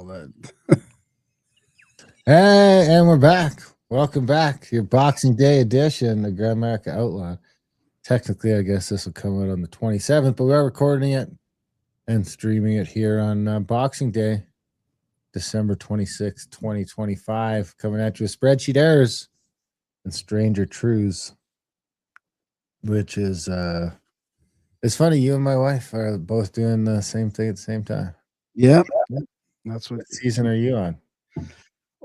that. Hey, and we're back. Welcome back. Your Boxing Day edition of Grand America Outlaw. Technically, I guess this will come out on the 27th, but we are recording it and streaming it here on Boxing Day, December 26th, 2025. Coming at you with Spreadsheet Errors and Stranger Truths, which is, it's funny, you and my wife are both doing the same thing at the same time. Yep. That's what What season are you on?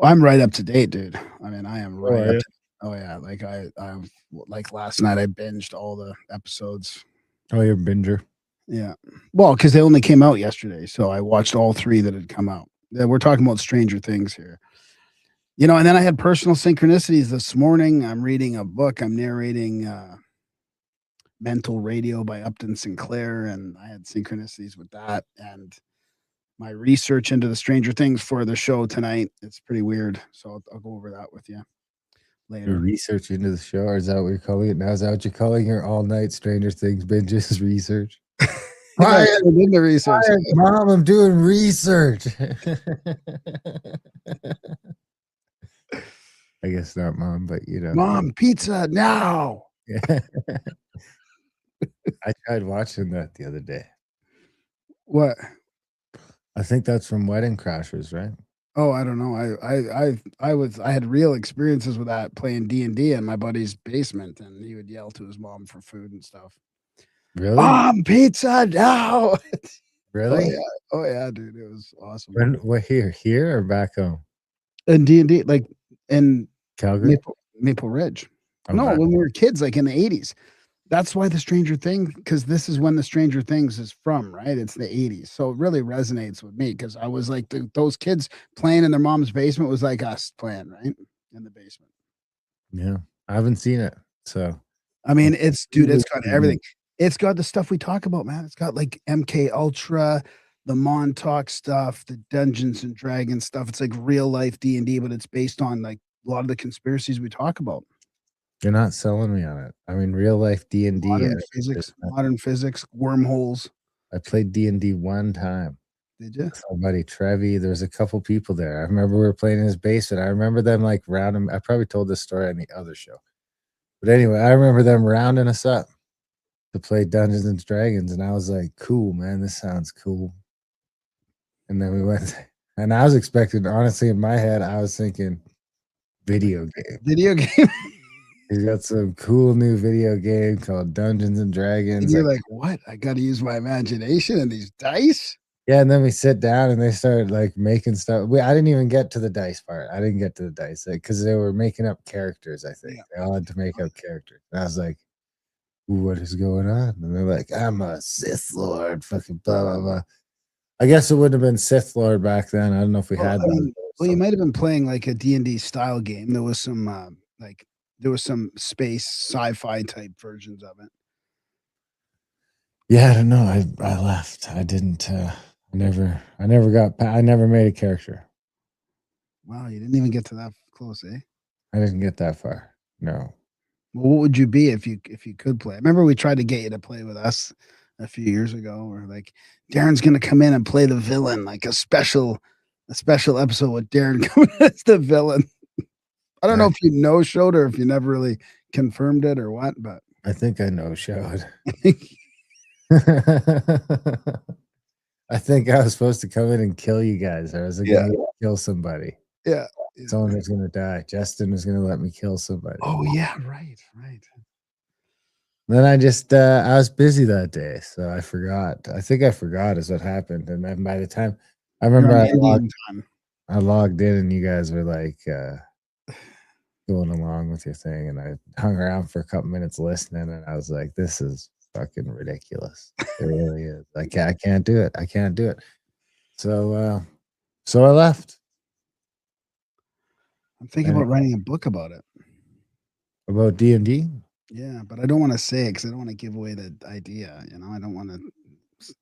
I'm right up to date, dude. I mean, I am Oh, right are up you? to Oh yeah, like I'm like last night I binged all the episodes. Oh, you're a binger. Yeah. Well, because they only came out yesterday, so I watched all 3 that had come out. Yeah, we're talking about Stranger Things here. And then I had personal synchronicities this morning. I'm reading a book. I'm narrating Mental Radio by Upton Sinclair, and I had synchronicities with that. And my research into the Stranger Things for the show tonight. It's pretty weird. So I'll go over that with you Your later. research into the show, or is that what you're calling it now? Is that what you're calling your all-night Stranger Things binges research? No, I Quiet, did the research. quiet, Mom, I'm doing research. I guess not, Mom, but Mom, pizza now. I tried watching that the other day. What? I think that's from Wedding Crashers, right? Oh, I don't know. I had real experiences with that playing D&D in my buddy's basement, and he would yell to his mom for food and stuff. Really? Mom, pizza now. Really? Oh yeah, dude, it was awesome. What here or back home? And D&D, like in Calgary? Maple Ridge. Oh, No, back. when we were kids, like in the 80s. That's why the Stranger Thing, because this is when the Stranger Things is from, right? It's the 80s. So it really resonates with me because I was like, those kids playing in their mom's basement was like us playing, right? In the basement. Yeah, I haven't seen it. So, I mean, it's got everything. It's got the stuff we talk about, man. It's got like MK Ultra, the Montauk stuff, the Dungeons and Dragons stuff. It's like real life D&D, but it's based on like a lot of the conspiracies we talk about. You're not selling me on it. I mean, real life D&D. Modern physics, wormholes. I played D&D one time. Did you? With my buddy Trevi. There was a couple people there. I remember we were playing in his basement. I remember them like rounding. I probably told this story on the other show. But anyway, I remember them rounding us up to play Dungeons and Dragons. And I was like, cool, man, this sounds cool. And then we went, and I was expecting, honestly, in my head, I was thinking video game. Video game. He's got some cool new video game called Dungeons and Dragons. And you're like, what? I got to use my imagination and these dice? Yeah, and then we sit down and they started like making stuff. I didn't even get to the dice part. I didn't get to the dice because they were making up characters. I think they all had to make up characters. And I was like, "What is going on?" And they're like, "I'm a Sith Lord." Fucking blah blah blah. I guess it wouldn't have been Sith Lord back then. I don't know if we had that. Well, you might have been playing like a D&D style game. There was some some space sci-fi type versions of it. Yeah, I don't know. I left. I didn't. I never made a character. Wow, you didn't even get to that close, eh? I didn't get that far. No. Well, what would you be if you could play? I remember we tried to get you to play with us a few years ago. Or like Darren's gonna come in and play the villain, like a special episode with Darren coming as the villain. I don't know if you no-showed or if you never really confirmed it or what, but I think I no-showed. I think I was supposed to come in and kill you guys. I was going to kill somebody. Yeah. Someone was going to die. Justin was going to let me kill somebody. Oh, yeah. Right. Then I was busy that day, so I forgot. I think I forgot is what happened. And then by the time I remember I logged in and you guys were like going along with your thing. And I hung around for a couple minutes listening. And I was like, this is fucking ridiculous. It really is. I can't do it. I can't do it. So I left. I'm thinking about writing a book about it. About D&D? Yeah, but I don't want to say it because I don't want to give away the idea. I don't want to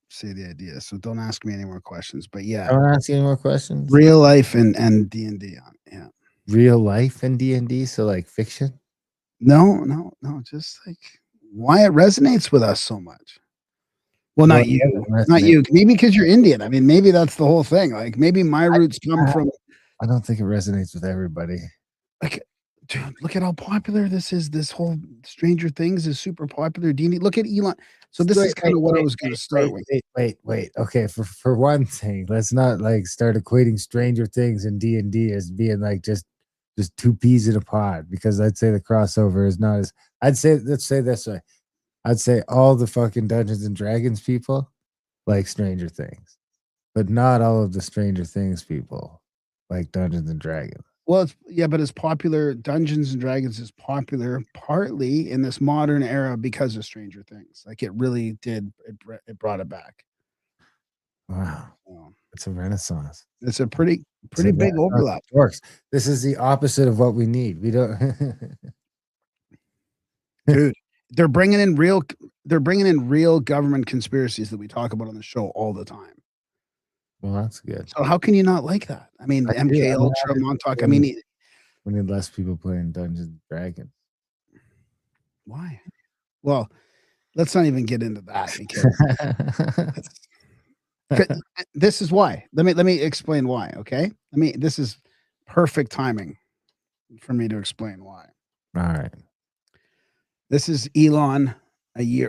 say the idea. So don't ask me any more questions. But yeah, don't ask you any more questions. Real life and D&D. Yeah, real life and D&D. So like fiction? No. Just like why it resonates with us so much. Well, not Well, you, it doesn't not resonate. you. Maybe because you're Indian. I mean, maybe that's the whole thing. Like, maybe my roots come from. I don't think it resonates with everybody. Like, dude, look at how popular this is. This whole Stranger Things is super popular. D&D. Look at Elon. So this is kind of what I was going to start with. Wait. Okay, for one thing, let's not like start equating Stranger Things and D&D as being like just two peas in a pod, because I'd say the crossover is not as. Let's say this way. I'd say all the fucking Dungeons and Dragons people like Stranger Things, but not all of the Stranger Things people like Dungeons and Dragons. Well, but it's popular. Dungeons and Dragons is popular partly in this modern era because of Stranger Things. Like, it really did. It brought it back. Wow, it's a renaissance. It's a pretty It's a big renaissance overlap. of dorks. This is the opposite of what we need. We don't. Dude, they're bringing in real government conspiracies that we talk about on the show all the time. Well, that's good. So how can you not like that? I mean, MK Ultra, Montauk. I mean, we need less people playing Dungeons and Dragons. Why? Well, let's not even get into that because this is why. Let me explain why. Okay, this is perfect timing for me to explain why. All right. This is Elon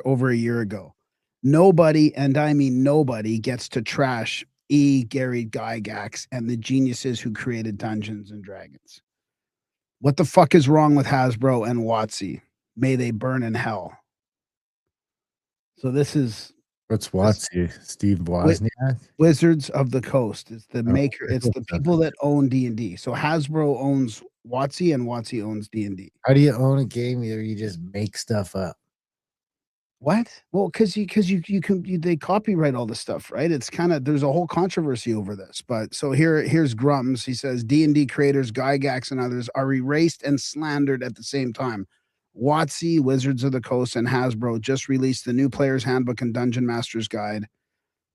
over a year ago. Nobody, and I mean nobody, gets to trash Gary Gygax and the geniuses who created Dungeons and Dragons. What the fuck is wrong with Hasbro and WotC? May they burn in hell. So this is what's WotC? Steve Wozniak? Wizards of the Coast. It's the maker. It's the people that own D&D. So Hasbro owns WotC and WotC owns D&D. How do you own a game where you just make stuff up? What? Well, because they copyright all the stuff, right? It's kind of, there's a whole controversy over this. But so here's Grums. He says D&D creators Gygax and others are erased and slandered at the same time. WotC, Wizards of the Coast, and Hasbro just released the new Player's Handbook and Dungeon Master's Guide,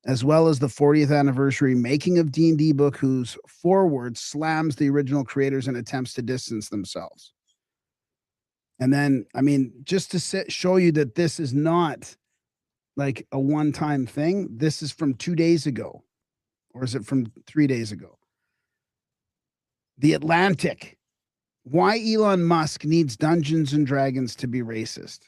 as well as the 40th anniversary Making of D&D book, whose foreword slams the original creators and attempts to distance themselves. And then, I mean, just to show you that this is not like a one-time thing, this is from 2 days ago. Or is it from 3 days ago? The Atlantic. Why Elon Musk needs Dungeons and Dragons to be racist.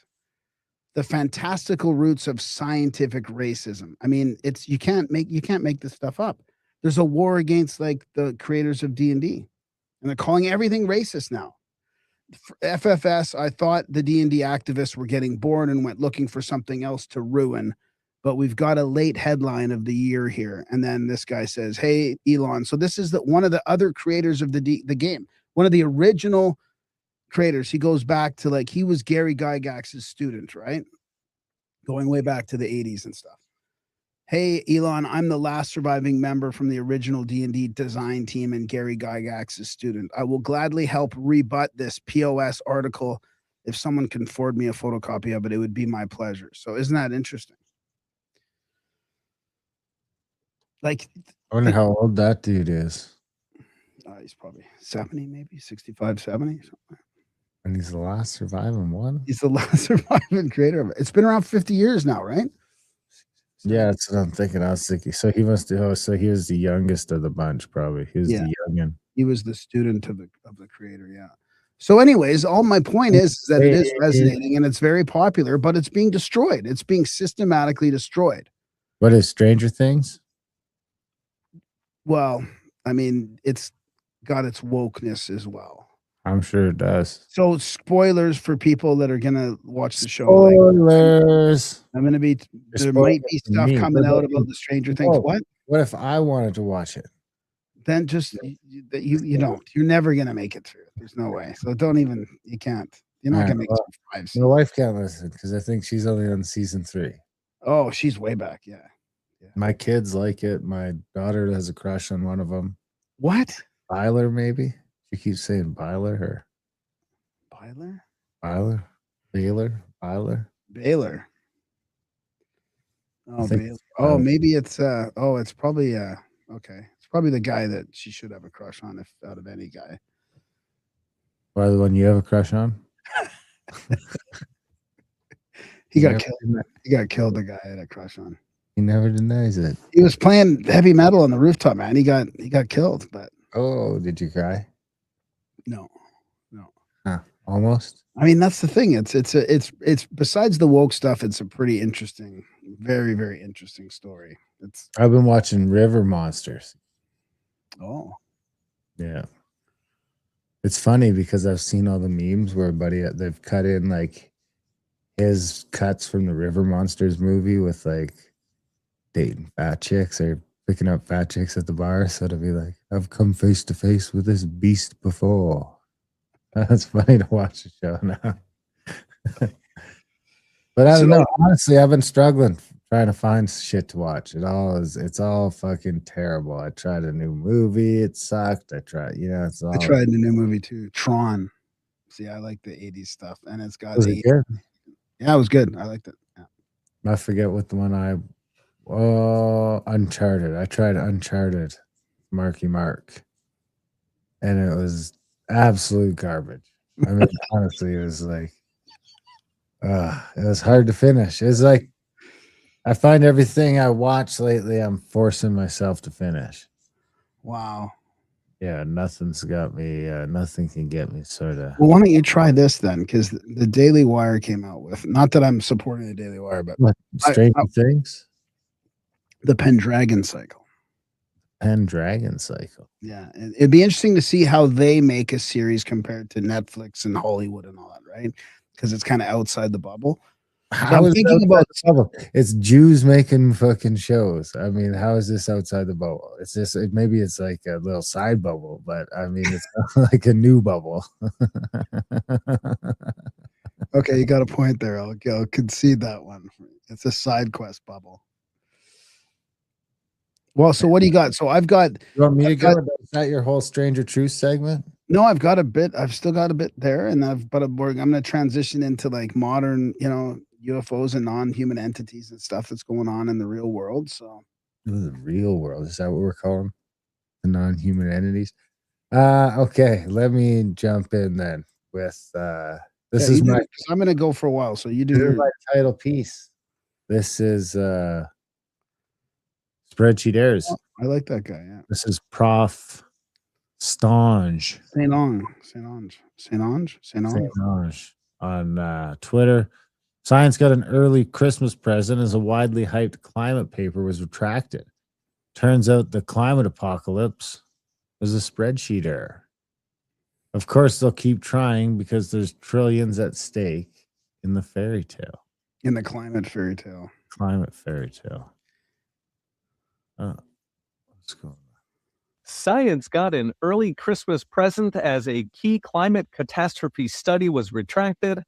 The fantastical roots of scientific racism. I mean, you can't make this stuff up. There's a war against like the creators of D&D, and they're calling everything racist now. For FFS, I thought the D&D activists were getting bored and went looking for something else to ruin, but we've got a late headline of the year here. And then this guy says, "Hey, Elon." So this is one of the other creators of the game, one of the original creators. He goes back to like, he was Gary Gygax's student, right? Going way back to the 80s and stuff. "Hey, Elon, I'm the last surviving member from the original D&D design team and Gary Gygax's student. I will gladly help rebut this POS article. If someone can forward me a photocopy of it, it would be my pleasure." So isn't that interesting? Like, I wonder how old that dude is. He's probably 70, maybe 65, 70. Something. And he's the last surviving one? He's the last surviving creator of it. It's been around 50 years now, right? Yeah, that's what I'm thinking. I was thinking. So he must have. So he was the youngest of the bunch, probably. He was the youngin. He was the student of the creator. Yeah. So, anyways, all my point is that it is resonating and it's very popular, but it's being destroyed. It's being systematically destroyed. What is Stranger Things? Well, I mean, it's got its wokeness as well. I'm sure it does. So, spoilers for people that are gonna watch the show. Spoilers. I'm gonna be. There might be stuff coming out about the Stranger Things. What if I wanted to watch it? Then just you don't. You're never gonna make it through. There's no way. So don't even. You can't. You're not gonna make it through 5 seasons. My wife can't listen because I think she's only on season 3. Oh, she's way back. Yeah. My kids like it. My daughter has a crush on one of them. What? Byler, maybe. She keeps saying Byler. Her. Byler. Baylor. Baylor. Oh, Baylor. Oh, maybe it's it's probably okay. It's probably the guy that she should have a crush on, if out of any guy. Why, the one you have a crush on? He got killed. He got killed. The guy I had a crush on. He never denies it. He was playing heavy metal on the rooftop, man. He got killed, but Oh, did you cry? no. Huh, almost. I mean, that's the thing. It's besides the woke stuff, it's a pretty interesting, very, very interesting story. I've been watching River Monsters. Oh, Yeah. It's funny because I've seen all the memes where they've cut in like his cuts from the River Monsters movie with like dating fat chicks or picking up fat chicks at the bar. So it'll be like, I've come face to face with this beast before. That's funny to watch the show now. But I don't know. Honestly, I've been struggling trying to find shit to watch. It's all fucking terrible. I tried a new movie, it sucked. I tried the new movie too, Tron. See, I like the 80s stuff, and it's got Was it good? Yeah, it was good. I liked it. Yeah. I forget what the one Uncharted. I tried Uncharted, Marky Mark, and it was absolute garbage. I mean, honestly, it was like, it was hard to finish. It's like I find everything I watch lately, I'm forcing myself to finish. Wow. Yeah, nothing's got me. Nothing can get me sort of. Well, why don't you try this then? Because the Daily Wire came out with, not that I'm supporting the Daily Wire, but Stranger Things, the Pendragon cycle. Pendragon cycle. Yeah, it'd be interesting to see how they make a series compared to Netflix and Hollywood and all that, right? Because it's kind of outside the bubble. How is thinking about the bubble? It's Jews making fucking shows. I mean, how is this outside the bubble? It's just maybe it's like a little side bubble, but I mean, it's not like a new bubble. Okay, you got a point there. I'll concede that one. It's a side quest bubble. Well, so what do you got? So I've got. You want me to go? Is that your whole Stranger Truth segment? No, I've got a bit. I've still got a bit there, and I'm going to transition into like modern, UFOs and non-human entities and stuff that's going on in the real world. So the real world, is that what we're calling the non-human entities? Okay, let me jump in then with this is my. I'm going to go for a while, so you do my title piece. This is Spreadsheet Airs. Oh, I like that guy. Yeah, this is Prof. Stange on Twitter. Science got an early Christmas present as a widely hyped climate paper was retracted. Turns out the climate apocalypse was a spreadsheet error. Of course, they'll keep trying because there's trillions at stake in the fairy tale. In the climate fairy tale. Climate fairy tale. What's going on? Science got an early Christmas present as a key climate catastrophe study was retracted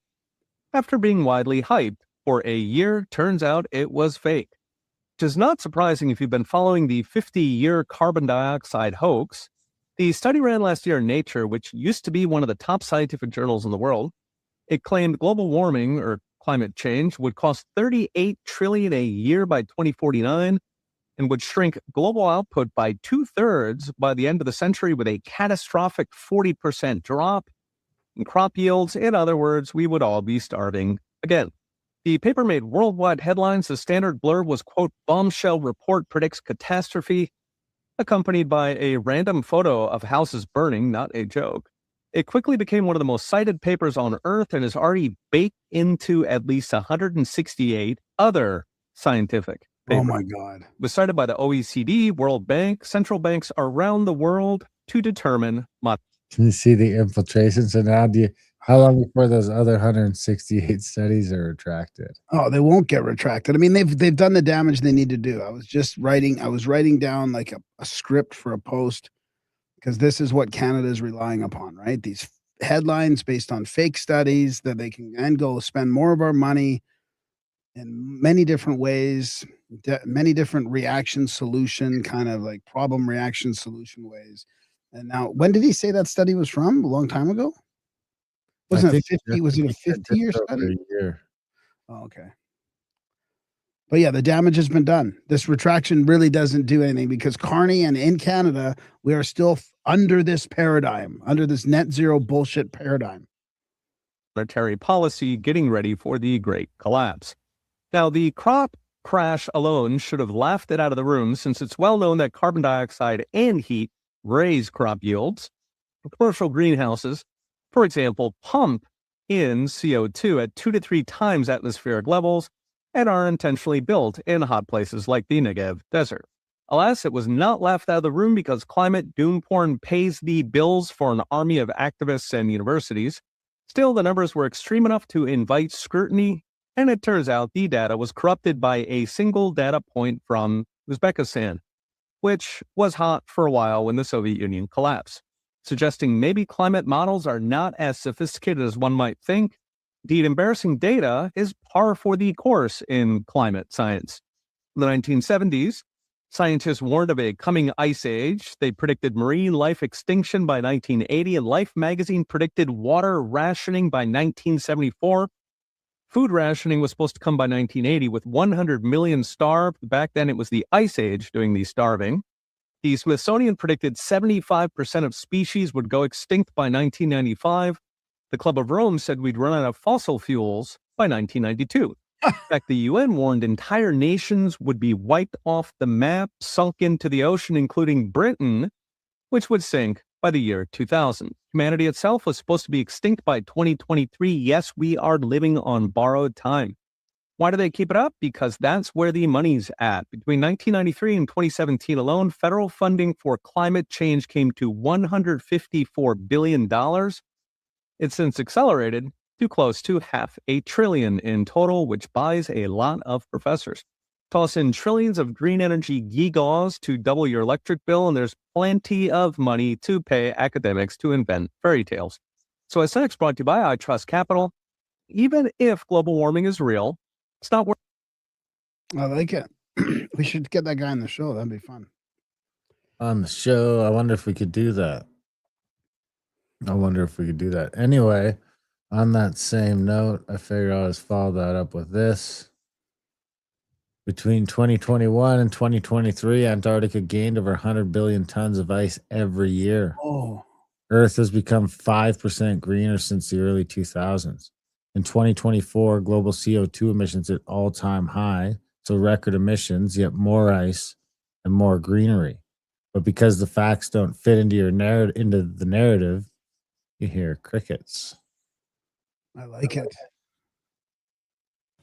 after being widely hyped for a year. Turns out it was fake, which is not surprising if you've been following the 50-year carbon dioxide hoax. The study ran last year in Nature, which used to be one of the top scientific journals in the world. It claimed global warming or climate change would cost $38 trillion a year by 2049 and would shrink global output by 2/3 by the end of the century, with a catastrophic 40% drop in crop yields. In other words, we would all be starving again. The paper made worldwide headlines. The standard blurb was, quote, "Bombshell report predicts catastrophe," accompanied by a random photo of houses burning, not a joke. It quickly became one of the most cited papers on Earth and is already baked into at least 168 other scientific papers. Oh my God. It was cited by the OECD, World Bank, central banks around the world to determine. Can you see the infiltration? So now how long before those other 168 studies are retracted? Oh, they won't get retracted. I mean, they've done the damage they need to do. I was writing down like a script for a post, because this is what Canada is relying upon, right? These headlines based on fake studies that they can then go spend more of our money in many different ways, many different reaction solution, kind of like problem reaction solution ways. And now, when did he say that study was from? A long time ago? Wasn't it 50? Was it a 50-year study? Oh, okay. But yeah, the damage has been done. This retraction really doesn't do anything because Carney and in Canada, we are still under this paradigm, under this net zero bullshit paradigm. Monetary policy getting ready for the great collapse. Now, the crop crash alone should have laughed it out of the room, since it's well known that carbon dioxide and heat raise crop yields. Commercial greenhouses, for example, pump in CO2 at 2 to 3 times atmospheric levels and are intentionally built in hot places like the Negev Desert. Alas, it was not laughed out of the room because climate doom porn pays the bills for an army of activists and universities. Still, the numbers were extreme enough to invite scrutiny, and it turns out the data was corrupted by a single data point from Uzbekistan, which was hot for a while when the Soviet Union collapsed, suggesting maybe climate models are not as sophisticated as one might think. Indeed, embarrassing data is par for the course in climate science. In the 1970s, scientists warned of a coming ice age. They predicted marine life extinction by 1980, and Life magazine predicted water rationing by 1974. Food rationing was supposed to come by 1980, with 100 million starved. Back then, it was the Ice Age doing the starving. The Smithsonian predicted 75% of species would go extinct by 1995. The Club of Rome said we'd run out of fossil fuels by 1992. In fact, the UN warned entire nations would be wiped off the map, sunk into the ocean, including Britain, which would sink by the year 2000. Humanity itself was supposed to be extinct by 2023. Yes, we are living on borrowed time. Why do they keep it up? Because that's where the money's at. Between 1993 and 2017 alone, federal funding for climate change came to $154 billion. It's since accelerated to close to $500 billion in total, which buys a lot of professors. Toss in trillions of green energy gigaws to double your electric bill, and there's plenty of money to pay academics to invent fairy tales. So as next brought to you by I Trust Capital, even if global warming is real, it's not worth. I like it. We should get that guy on the show. That'd be fun. On the show, I wonder if we could do that. Anyway, on that same note, I figured I'll just follow that up with this. Between 2021 and 2023, Antarctica gained over 100 billion tons of ice every year. Oh, Earth has become 5% greener since the early 2000s. In 2024, global CO2 emissions at all-time high, so record emissions, yet more ice and more greenery. But because the facts don't fit into the narrative, you hear crickets. I like it.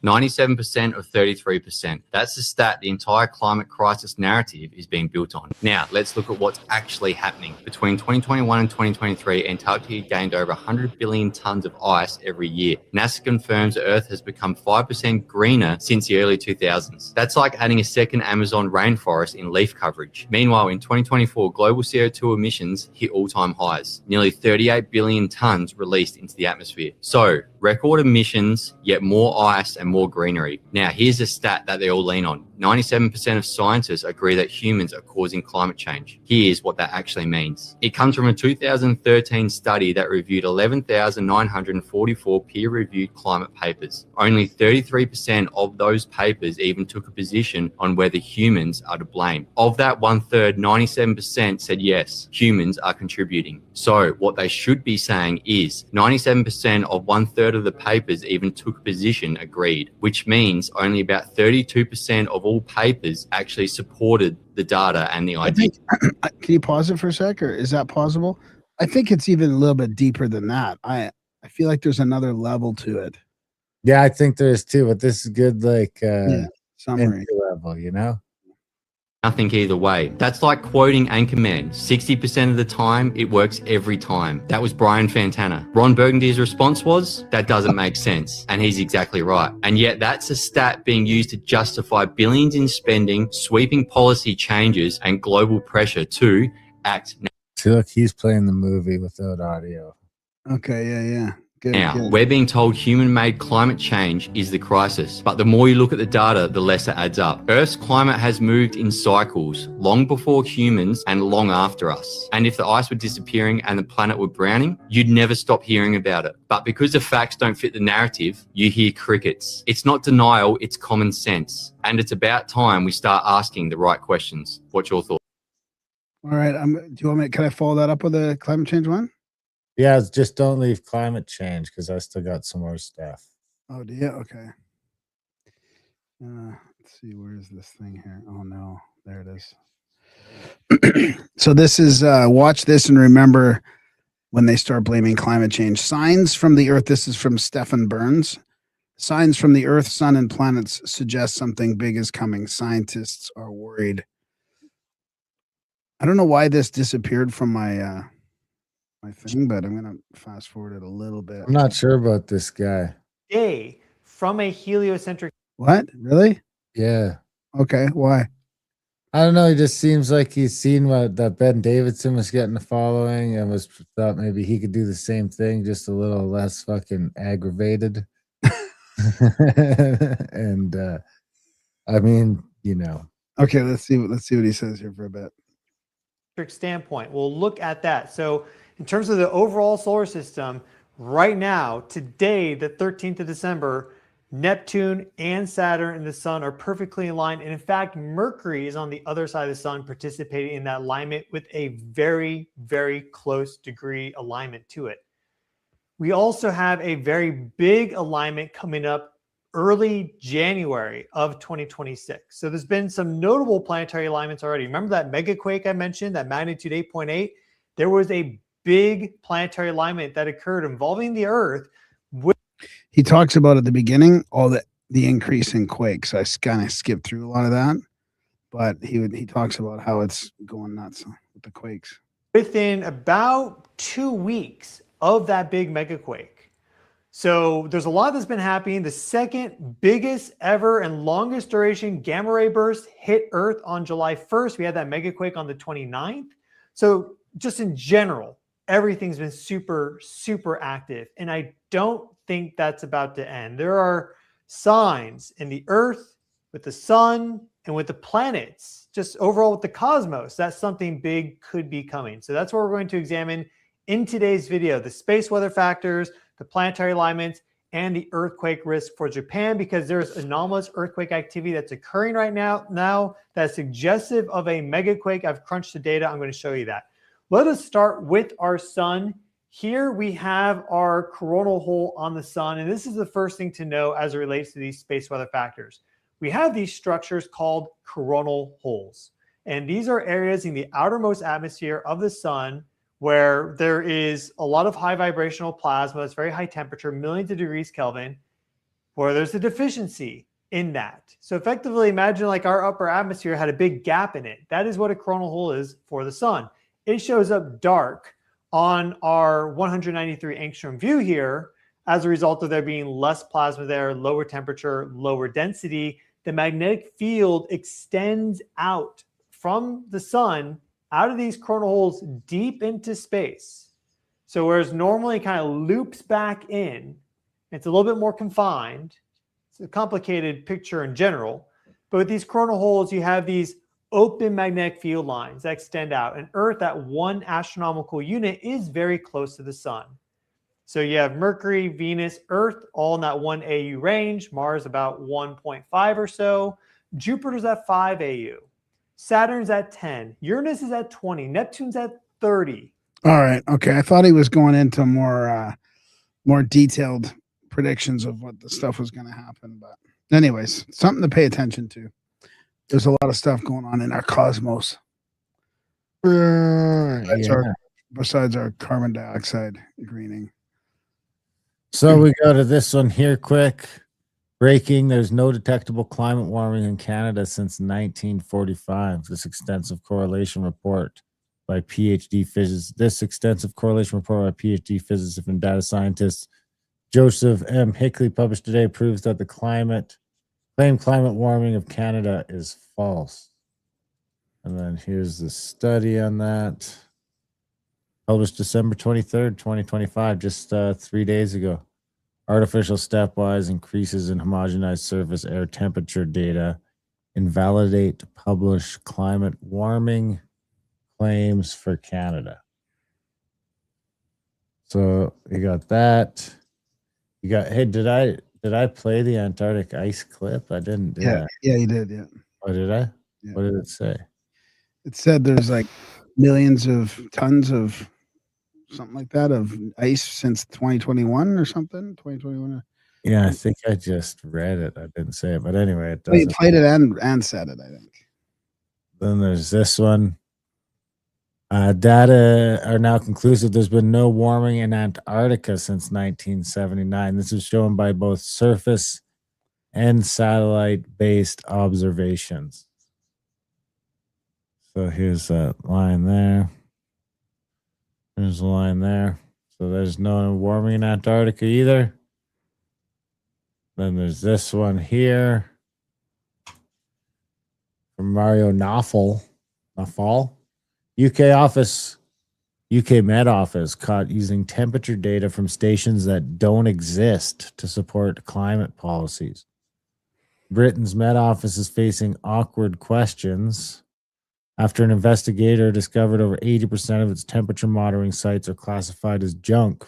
97% of 33%. That's the stat the entire climate crisis narrative is being built on. Now, let's look at what's actually happening. Between 2021 and 2023, Antarctica gained over 100 billion tons of ice every year. NASA confirms Earth has become 5% greener since the early 2000s. That's like adding a second Amazon rainforest in leaf coverage. Meanwhile, in 2024, global CO2 emissions hit all-time highs. Nearly 38 billion tons released into the atmosphere. So, record emissions, yet more ice and more greenery. Now, here's a stat that they all lean on. 97% of scientists agree that humans are causing climate change. Here's what that actually means. It comes from a 2013 study that reviewed 11,944 peer-reviewed climate papers. Only 33% of those papers even took a position on whether humans are to blame. Of that one-third, 97% said yes, humans are contributing. So what they should be saying is 97% of one-third of the papers even took a position agreed, which means only about 32% of all papers actually supported the data and the idea. Can you pause it for a sec, or is that possible? I think it's even a little bit deeper than that. I feel like there's another level to it. Yeah, I think there is too, but this is good, Summary. level, you know? Nothing either way. That's like quoting Anchorman. 60% of the time, it works every time. That was Brian Fantana. Ron Burgundy's response was, that doesn't make sense. And he's exactly right. And yet that's a stat being used to justify billions in spending, sweeping policy changes, and global pressure to act now. See, look, he's playing the movie without audio. Okay, yeah. Good, Now, good. we're being told human-made climate change is the crisis, but the more you look at the data, the less it adds up. Earth's climate has moved in cycles, long before humans and long after us. And if the ice were disappearing and the planet were browning, you'd never stop hearing about it. But because the facts don't fit the narrative, you hear crickets. It's not denial, it's common sense. And it's about time we start asking the right questions. What's your thoughts? All right. Do you want me? Can I follow that up with a climate change one? Yeah, it's just don't leave climate change because I still got some more stuff. Oh, do you? Okay. Let's see, where is this thing here? Oh no, there it is. So this is watch this and remember when they start blaming climate change. Signs from the Earth. This is from Stephen Burns. Signs from the Earth, Sun, and planets suggest something big is coming. Scientists are worried. I don't know why this disappeared from my my thing, but I'm gonna fast forward it a little bit. I'm not sure about this guy. Day from a heliocentric. What? Really? Yeah. Okay. Why? I don't know. He just seems like he's seen what that Ben Davidson was getting a following and was thought maybe he could do the same thing, just a little less fucking aggravated. And I mean, you know. Okay, let's see what he says here for a bit. Standpoint. We'll look at that. So in terms of the overall solar system, right now, today, the 13th of December, Neptune and Saturn and the Sun are perfectly aligned. And in fact, Mercury is on the other side of the Sun, participating in that alignment with a very, very close degree alignment to it. We also have a very big alignment coming up early January of 2026. So there's been some notable planetary alignments already. Remember that megaquake I mentioned, that magnitude 8.8? There was a big planetary alignment that occurred involving the Earth. He talks about at the beginning all the increase in quakes. I kind of skipped through a lot of that, but he talks about how it's going nuts with the quakes. Within about 2 weeks of that big megaquake. So there's a lot that's been happening. The second biggest ever and longest duration gamma ray burst hit Earth on July 1st. We had that megaquake on the 29th. So just in general, everything's been super, super active. And I don't think that's about to end. There are signs in the Earth, with the Sun, and with the planets, just overall with the cosmos, that something big could be coming. So that's what we're going to examine in today's video: the space weather factors, the planetary alignments, and the earthquake risk for Japan, because there's anomalous earthquake activity that's occurring right now that's suggestive of a megaquake. I've crunched the data. I'm going to show you that. Let us start with our Sun. Here we have our coronal hole on the Sun, and this is the first thing to know as it relates to these space weather factors. We have these structures called coronal holes, and these are areas in the outermost atmosphere of the Sun where there is a lot of high vibrational plasma. It's very high temperature, millions of degrees Kelvin, where there's a deficiency in that. So effectively, imagine like our upper atmosphere had a big gap in it. That is what a coronal hole is for the Sun. It shows up dark on our 193 angstrom view here as a result of there being less plasma there, lower temperature, lower density. The magnetic field extends out from the Sun out of these coronal holes deep into space. So whereas normally it kind of loops back in, it's a little bit more confined. It's a complicated picture in general. But with these coronal holes, you have these open magnetic field lines that extend out. And Earth at 1 astronomical unit is very close to the Sun. So you have Mercury, Venus, Earth, all in that 1 AU range. Mars about 1.5 or so. Jupiter's at 5 AU. Saturn's at 10. Uranus is at 20. Neptune's at 30. All right. Okay. I thought he was going into more detailed predictions of what the stuff was going to happen. But anyways, something to pay attention to. There's a lot of stuff going on in our cosmos. Besides our carbon dioxide greening. So we go to this one here quick. Breaking: there's no detectable climate warming in Canada since 1945. This extensive correlation report by PhD physicists. This extensive correlation report by PhD physicist and data scientist Joseph M. Hickley, published today, proves that the claimed climate warming of Canada is false. And then here's the study on that. Published December 23rd, 2025, just 3 days ago. Artificial stepwise increases in homogenized surface air temperature data invalidate published climate warming claims for Canada. So you got that. You got, hey, did I play the Antarctic ice clip? I didn't. Yeah, you did. Yeah. Oh, did I? Yeah. What did it say? It said there's like millions of tons of something like that of ice since 2021 or something. 2021. Yeah, I think I just read it. I didn't say it, but anyway, it Well, you doesn't. played it and said it, I think. Then there's this one. Data are now conclusive. There's been no warming in Antarctica since 1979. This is shown by both surface and satellite-based observations. So here's that line there. There's a line there. So there's no warming in Antarctica either. Then there's this one here from Mario Naffal. UK Met Office caught using temperature data from stations that don't exist to support climate policies. Britain's Met Office is facing awkward questions after an investigator discovered over 80% of its temperature monitoring sites are classified as junk,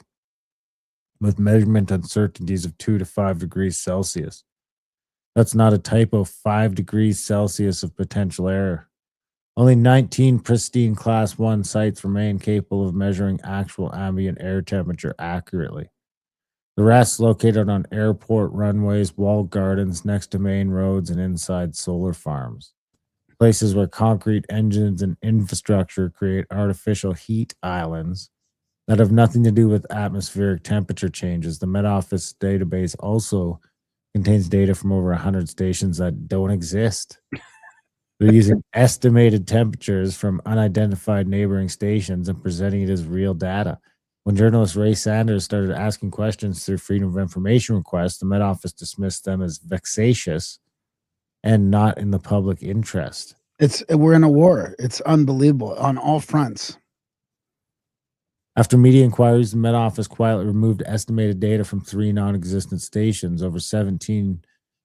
with measurement uncertainties of 2 to 5 degrees Celsius. That's not a typo, 5 degrees Celsius of potential error. Only 19 pristine Class 1 sites remain capable of measuring actual ambient air temperature accurately. The rest located on airport runways, walled gardens, next to main roads, and inside solar farms. Places where concrete engines and infrastructure create artificial heat islands that have nothing to do with atmospheric temperature changes. The Met Office database also contains data from over 100 stations that don't exist. They're using estimated temperatures from unidentified neighboring stations and presenting it as real data. When journalist Ray Sanders started asking questions through Freedom of Information requests, the Met Office dismissed them as vexatious and not in the public interest. We're in a war. It's unbelievable on all fronts. After media inquiries, the Met Office quietly removed estimated data from 3 non-existent stations. Over 17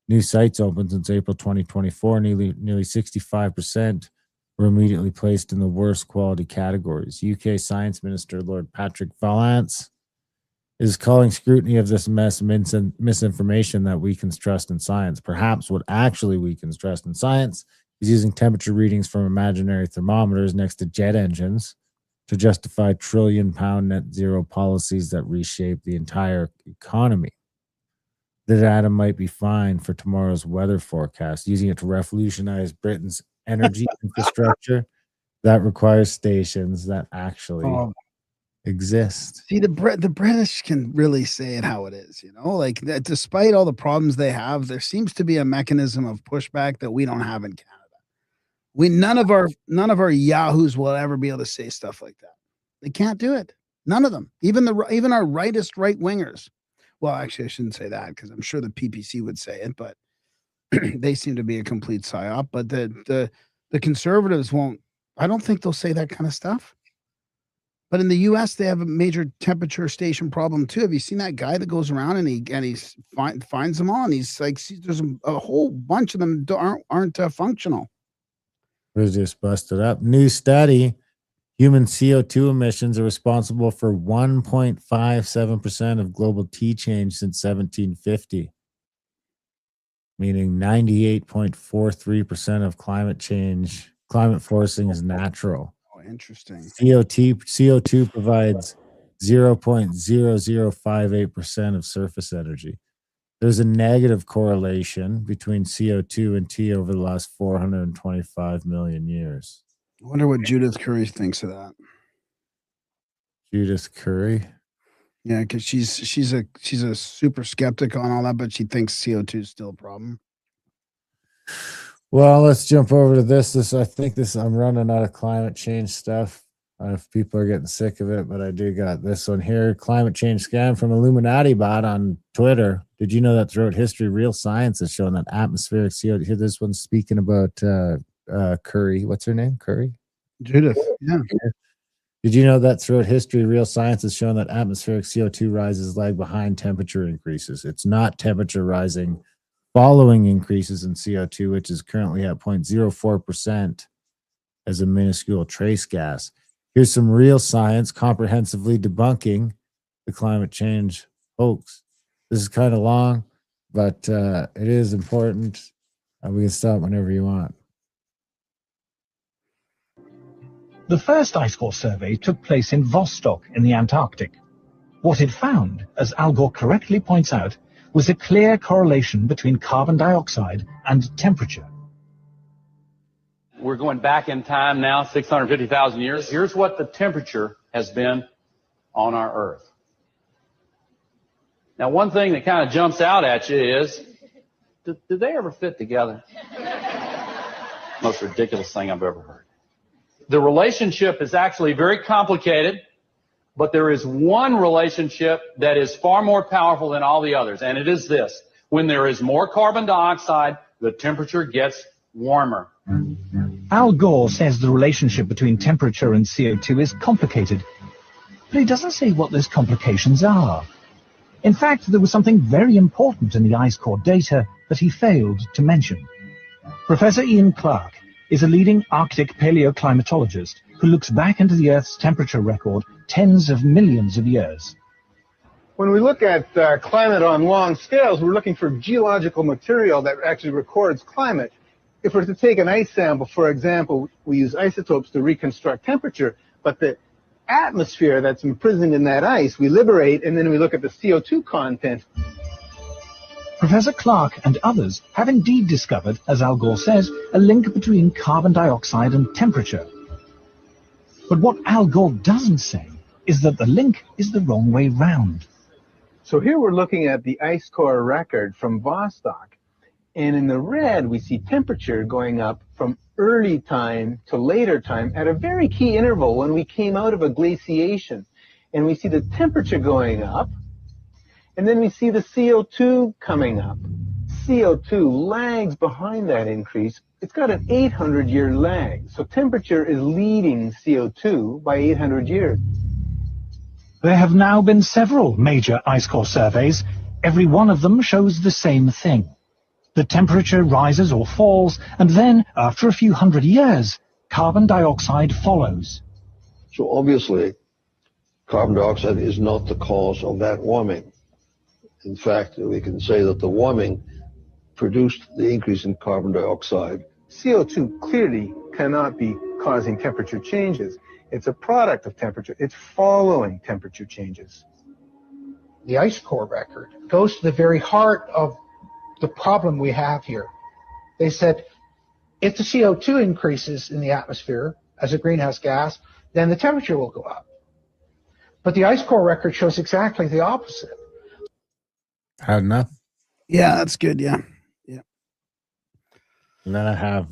new sites opened since April 2024. Nearly 65% were immediately placed in the worst quality categories. UK Science Minister Lord Patrick Vallance is calling scrutiny of this misinformation that weakens trust in science. Perhaps what actually weakens trust in science is using temperature readings from imaginary thermometers next to jet engines to justify trillion-pound net zero policies that reshape the entire economy. The data might be fine for tomorrow's weather forecast, using it to revolutionize Britain's energy infrastructure that requires stations that actually exist. See, the British can really say it how it is, like that. Despite all the problems they have, there seems to be a mechanism of pushback that we don't have in Canada. None of our yahoos will ever be able to say stuff like that. They can't do it. None of them. Even our right wingers. Well, actually, I shouldn't say that because I'm sure the PPC would say it, but they seem to be a complete psyop. But the conservatives won't. I don't think they'll say that kind of stuff. But in the U.S., they have a major temperature station problem too. Have you seen that guy that goes around and he finds them all? And he's like, see, there's a whole bunch of them aren't functional. Was just busted up. New study: human CO2 emissions are responsible for 1.57% of global T change since 1750, meaning 98.43% of climate forcing is natural. Oh, interesting. CO2 provides 0.0058% of surface energy. There's a negative correlation between CO2 and T over the last 425 million years. I wonder what Judith Curry thinks of that. Judith Curry? Yeah, because she's a super skeptic on all that, but she thinks CO2 is still a problem. Well, let's jump over to this. I'm running out of climate change stuff. I don't know if people are getting sick of it, but I do got this one here. Climate change scam from Illuminati bot on Twitter. Did you know that throughout history, real science has shown that atmospheric CO2, here this one's speaking about Curry. What's her name? Curry? Judith, yeah. Did you know that throughout history, real science has shown that atmospheric CO2 rises lag behind temperature increases? It's not temperature rising following increases in CO2, which is currently at 0.04% as a minuscule trace gas. Here's some real science comprehensively debunking the climate change hoax. This is kind of long, but it is important. We can stop whenever you want. The first ice core survey took place in Vostok in the Antarctic. What it found, as Al Gore correctly points out, was a clear correlation between carbon dioxide and temperature. We're going back in time now, 650,000 years. Here's what the temperature has been on our Earth. Now, one thing that kind of jumps out at you is, did they ever fit together? Most ridiculous thing I've ever heard. The relationship is actually very complicated, but there is one relationship that is far more powerful than all the others, and it is this. When there is more carbon dioxide, the temperature gets warmer. Al Gore says the relationship between temperature and CO2 is complicated, but he doesn't say what those complications are. In fact, there was something very important in the ice core data that he failed to mention. Professor Ian Clark is a leading Arctic paleoclimatologist who looks back into the Earth's temperature record tens of millions of years. When we look at climate on long scales, we're looking for geological material that actually records climate. If we're to take an ice sample, for example, we use isotopes to reconstruct temperature, but the atmosphere that's imprisoned in that ice, we liberate, and then we look at the CO2 content. Professor Clark and others have indeed discovered, as Al Gore says, a link between carbon dioxide and temperature. But what Al Gore doesn't say is that the link is the wrong way round. So here we're looking at the ice core record from Vostok. And in the red, we see temperature going up from early time to later time at a very key interval when we came out of a glaciation. And we see the temperature going up, and then we see the CO2 coming up. CO2 lags behind that increase. It's got an 800-year lag. So temperature is leading CO2 by 800 years. There have now been several major ice core surveys. Every one of them shows the same thing. The temperature rises or falls, and then, after a few hundred years, carbon dioxide follows. So obviously, carbon dioxide is not the cause of that warming. In fact, we can say that the warming produced the increase in carbon dioxide. CO2 clearly cannot be causing temperature changes. It's a product of temperature. It's following temperature changes. The ice core record goes to the very heart of the problem we have here. They said if the CO2 increases in the atmosphere as a greenhouse gas, then the temperature will go up. But the ice core record shows exactly the opposite. Had enough. Yeah, that's good. Yeah. And then I have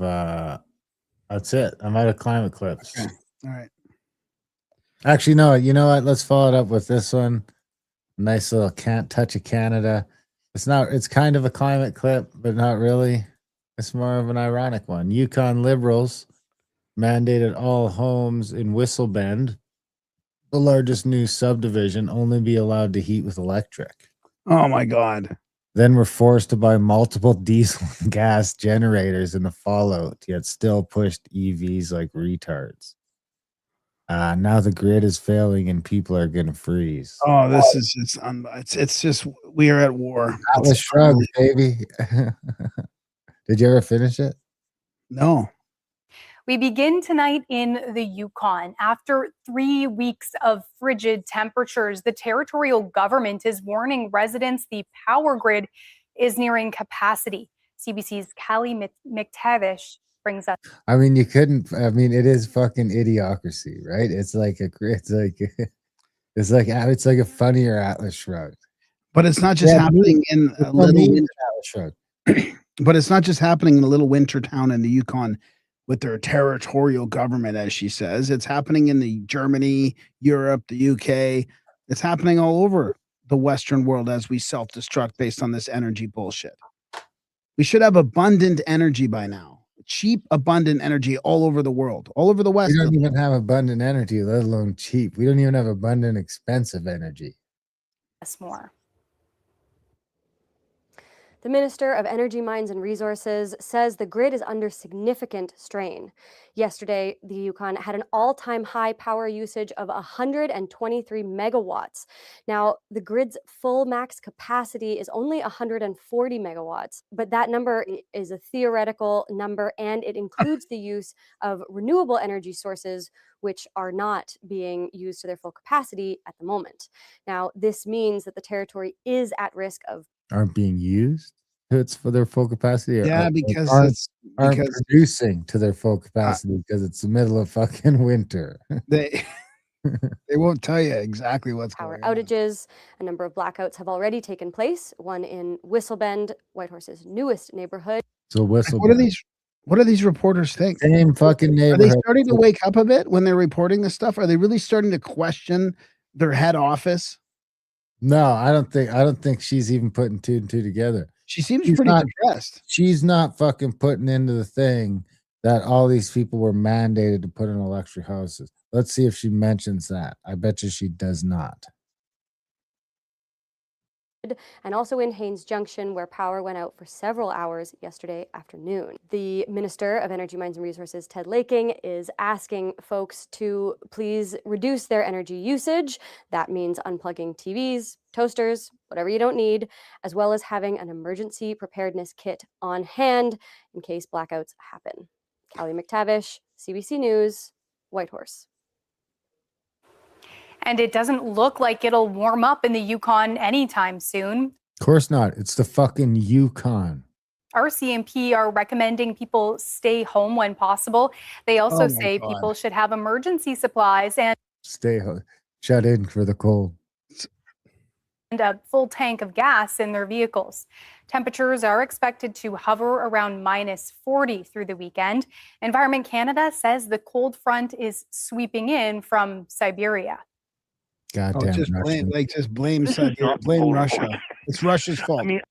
that's it. I'm out of climate clips. Okay. All right. Actually, no, you know what? Let's follow it up with this one. Nice little can't touch of Canada. It's kind of a climate clip, but not really. It's more of an ironic one. Yukon Liberals mandated all homes in Whistle Bend, the largest new subdivision, only be allowed to heat with electric. Oh my God. Then were forced to buy multiple diesel and gas generators in the fallout, yet still pushed EVs like retards. Now the grid is failing and people are going to freeze. Oh, it's just, we are at war. Atlas Shrugged, baby. Did you ever finish it? No. We begin tonight in the Yukon. After 3 weeks of frigid temperatures, the territorial government is warning residents the power grid is nearing capacity. CBC's Callie McTavish brings us. I mean, it is fucking idiocracy, right? It's like a funnier Atlas Shrugged. But it's not just happening in a little Atlas Shrugged. But it's not just happening in a little winter town in the Yukon with their territorial government, as she says. It's happening in the Germany, Europe, the UK. It's happening all over the Western world as we self-destruct based on this energy bullshit. We should have abundant energy by now. Cheap, abundant energy all over the world, all over the West. We don't even have abundant energy, let alone cheap. We don't even have abundant, expensive energy. Yes, more. The Minister of Energy, Mines and Resources says the grid is under significant strain. Yesterday, the Yukon had an all-time high power usage of 123 megawatts. Now, the grid's full max capacity is only 140 megawatts, but that number is a theoretical number, and it includes the use of renewable energy sources, which are not being used to their full capacity at the moment. Now, this means that the territory is at risk of aren't being used to its for their full capacity. Or Yeah, because aren't because producing to their full capacity because it's the middle of fucking winter. they won't tell you exactly what's Power going on. outages. A number of blackouts have already taken place. One in Whistlebend, Whitehorse's newest neighborhood. So whistle. What do these reporters think? Same fucking Are neighborhood. they starting to wake up a bit when they're reporting this stuff? Are they really starting to question their head office? No, I don't think she's even putting two and two together. She seems She's pretty not- depressed. She's not fucking putting into the thing that all these people were mandated to put in electric houses. Let's see if she mentions that. I bet you she does not. And also in Haines Junction, where power went out for several hours yesterday afternoon. The Minister of Energy, Mines and Resources, Ted Laking, is asking folks to please reduce their energy usage. That means unplugging TVs, toasters, whatever you don't need, as well as having an emergency preparedness kit on hand in case blackouts happen. Callie McTavish, CBC News, Whitehorse. And it doesn't look like it'll warm up in the Yukon anytime soon. Of course not. It's the fucking Yukon. RCMP are recommending people stay home when possible. They also say people should have emergency supplies and Stay shut in for the cold. And a full tank of gas in their vehicles. Temperatures are expected to hover around -40 through the weekend. Environment Canada says the cold front is sweeping in from Siberia. Goddamn, just blame This is Siberia, not blame polar Russia. vortex. It's Russia's fault. I mean,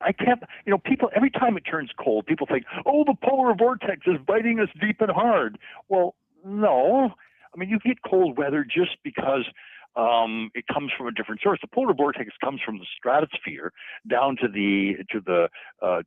I can't, people, every time it turns cold, people think, oh, the polar vortex is biting us deep and hard. Well, no. I mean, you get cold weather just because it comes from a different source. The polar vortex comes from the stratosphere down to the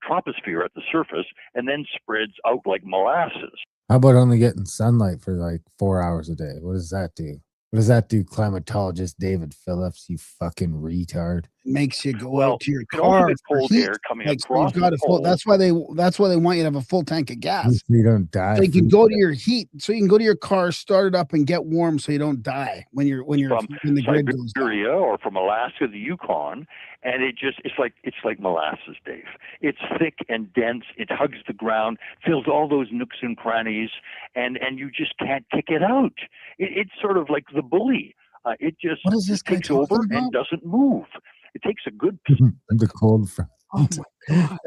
troposphere at the surface and then spreads out like molasses. How about only getting sunlight for like 4 hours a day? What does that do? What does that do, climatologist David Phillips? You fucking retard. Makes you go Well, out to your you can also car get for cold heat. air coming Like, so across you've got the a full. pole. That's why they want you to have a full tank of gas. So you don't die. So you can go to your heat. So you can go to your car, start it up, and get warm, so you don't die when the grid goes down. Siberia or from Alaska, the Yukon, and it's like molasses, Dave. It's thick and dense. It hugs the ground, fills all those nooks and crannies, and you just can't kick it out. It's sort of like the bully. It just What is this guy takes talking over about? and doesn't move. It takes a good The cold front. Oh my god!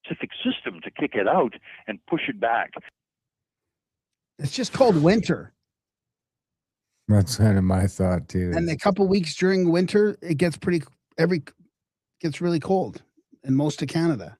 specific system to kick it out and push it back. It's just called winter. That's kind of my thought too. And a couple weeks during winter, it gets gets really cold in most of Canada.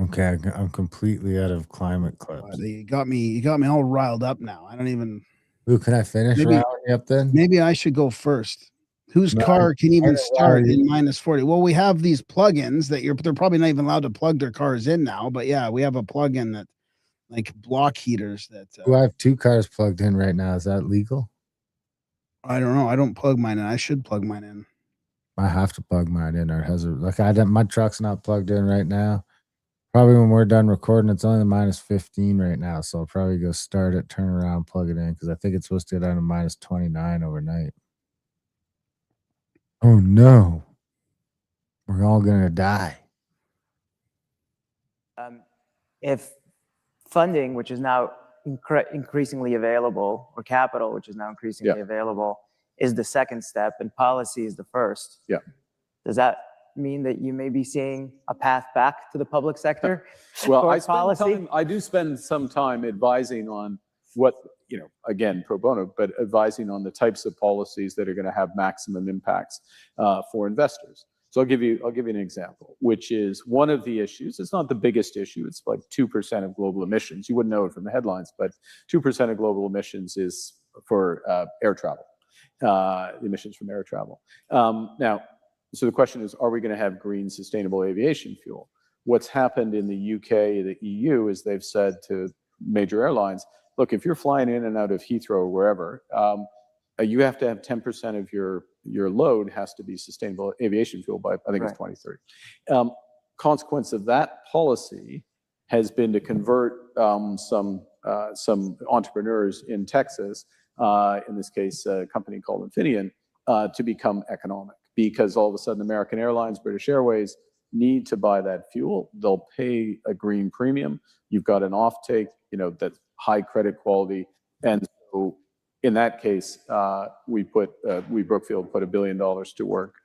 Okay, I'm completely out of climate clips. You got me all riled up now. I don't even. Ooh, can I finish Maybe- riling you up then? Maybe I should go first. Whose No, car can I even don't start rile you. in -40? Well, we have these plugins that they're probably not even allowed to plug their cars in now. But yeah, we have a plug-in that like block heaters that Ooh, I have 2 cars plugged in right now. Is that legal? I don't know. I don't plug mine in. I should plug mine in. I have to plug mine in, or has it? Like my truck's not plugged in right now. Probably when we're done recording, it's only -15 right now. So I'll probably go start it, turn around, plug it in, because I think it's supposed to get down to -29 overnight. Oh no, we're all gonna die. If funding, which is now increasingly available, or capital, which is now increasingly available, is the second step and policy is the first. Yeah. Does that mean that you may be seeing a path back to the public sector? Well, policy? I do spend some time advising on what, again, pro bono, but advising on the types of policies that are going to have maximum impacts for investors. So I'll give you an example, which is one of the issues. It's not the biggest issue. It's like 2% of global emissions. You wouldn't know it from the headlines, but 2% of global emissions is for air travel, emissions from air travel. Now, so the question is, are we going to have green, sustainable aviation fuel? What's happened in the UK, the EU, is they've said to major airlines, look, if you're flying in and out of Heathrow or wherever, you have to have 10% of your load has to be sustainable aviation fuel by, I think it's 2030. Consequence of that policy has been to convert some entrepreneurs in Texas, in this case, a company called Infineon, to become economic. because all of a sudden American Airlines, British Airways need to buy that fuel. They'll pay a green premium. You've got an offtake, that's high credit quality. And so in that case, we Brookfield put $1 billion to work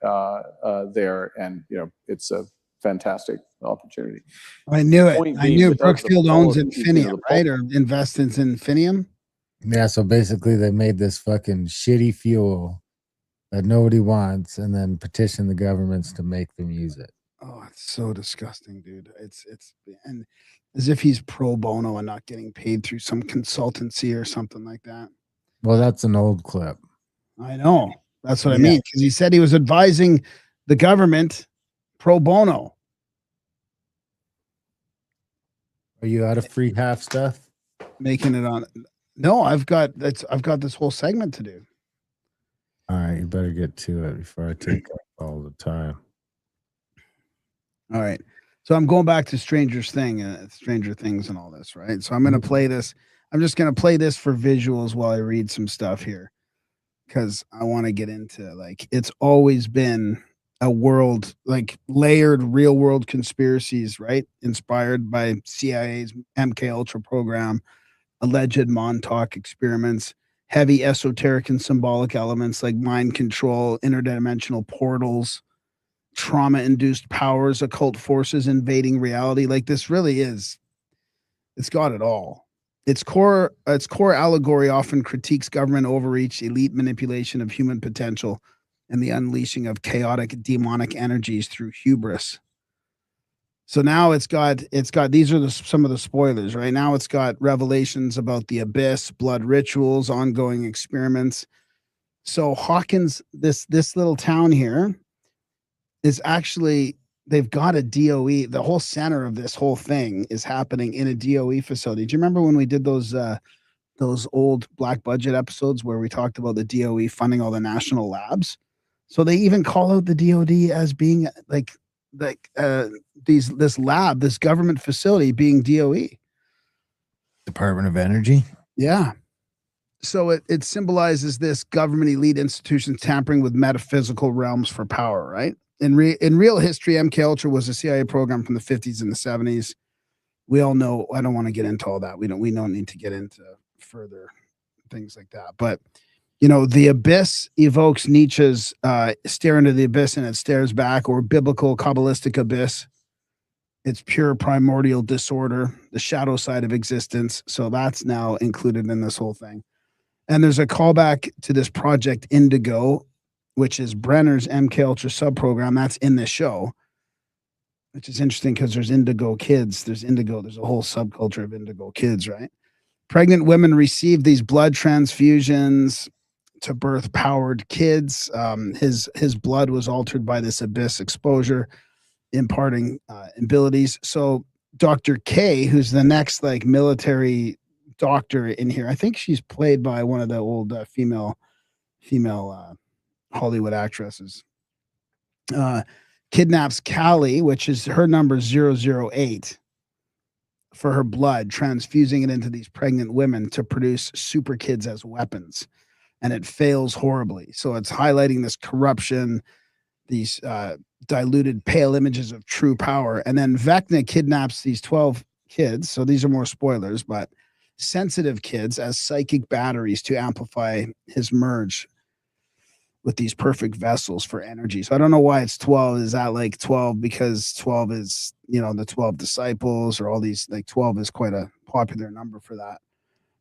there. And, it's a fantastic opportunity. I knew it. Point I being, knew without the Brookfield owns poli- Infinium, the right? Or invests in Infinium. Yeah, so basically they made this fucking shitty fuel that nobody wants and then petition the governments to make them use it. Oh, it's so disgusting, dude. It's and as if he's pro bono and not getting paid through some consultancy or something like that. Well, that's an old clip. I know. That's what I Yeah. mean. Because he said he was advising the government pro bono. Are you out of free half stuff? Making it on. No, I've got this whole segment to do. All right, you better get to it before I take up all the time. All right. So I'm going back to Stranger Things and all this, right? So I'm going to play this. I'm just going to play this for visuals while I read some stuff here because I want to get into it's always been a world layered real world conspiracies, right? Inspired by CIA's MK Ultra program, alleged Montauk experiments, heavy esoteric and symbolic elements like mind control, interdimensional portals, trauma-induced powers, occult forces invading reality. This really is, it's got it all. Its core allegory often critiques government overreach, elite manipulation of human potential, and the unleashing of chaotic demonic energies through hubris. So now it's got these are some of the spoilers, right? Now it's got revelations about the abyss, blood rituals, ongoing experiments. So Hawkins, this little town here, is actually, they've got a DOE. The whole center of this whole thing is happening in a DOE facility. Do you remember when we did those old black budget episodes where we talked about the DOE funding all the national labs? So they even call out the DOD as being this lab, this government facility being DOE. Department of Energy? Yeah. So it symbolizes this government elite institution tampering with metaphysical realms for power, right? In real history, MK Ultra was a CIA program from the 50s and the 70s. We all know. I don't want to get into all that. We don't need to get into further things like that. But the abyss evokes Nietzsche's stare into the abyss and it stares back, or biblical Kabbalistic abyss. It's pure primordial disorder, the shadow side of existence. So that's now included in this whole thing. And there's a callback to this Project Indigo, which is Brenner's MK Ultra subprogram. That's in this show, which is interesting because there's indigo kids. There's a whole subculture of indigo kids, right? Pregnant women receive these blood transfusions to birth powered kids. His blood was altered by this abyss exposure, imparting abilities. So Dr. K, who's the next military doctor in here, I think she's played by one of the old female Hollywood actresses, kidnaps Callie, which is her number 008, for her blood, transfusing it into these pregnant women to produce super kids as weapons. And it fails horribly. So it's highlighting this corruption, these diluted pale images of true power. And then Vecna kidnaps these 12 kids. So these are more spoilers, but sensitive kids as psychic batteries to amplify his merge with these perfect vessels for energy. So I don't know why it's 12. Is that 12 because 12 is, the 12 disciples, or all these, 12 is quite a popular number for that.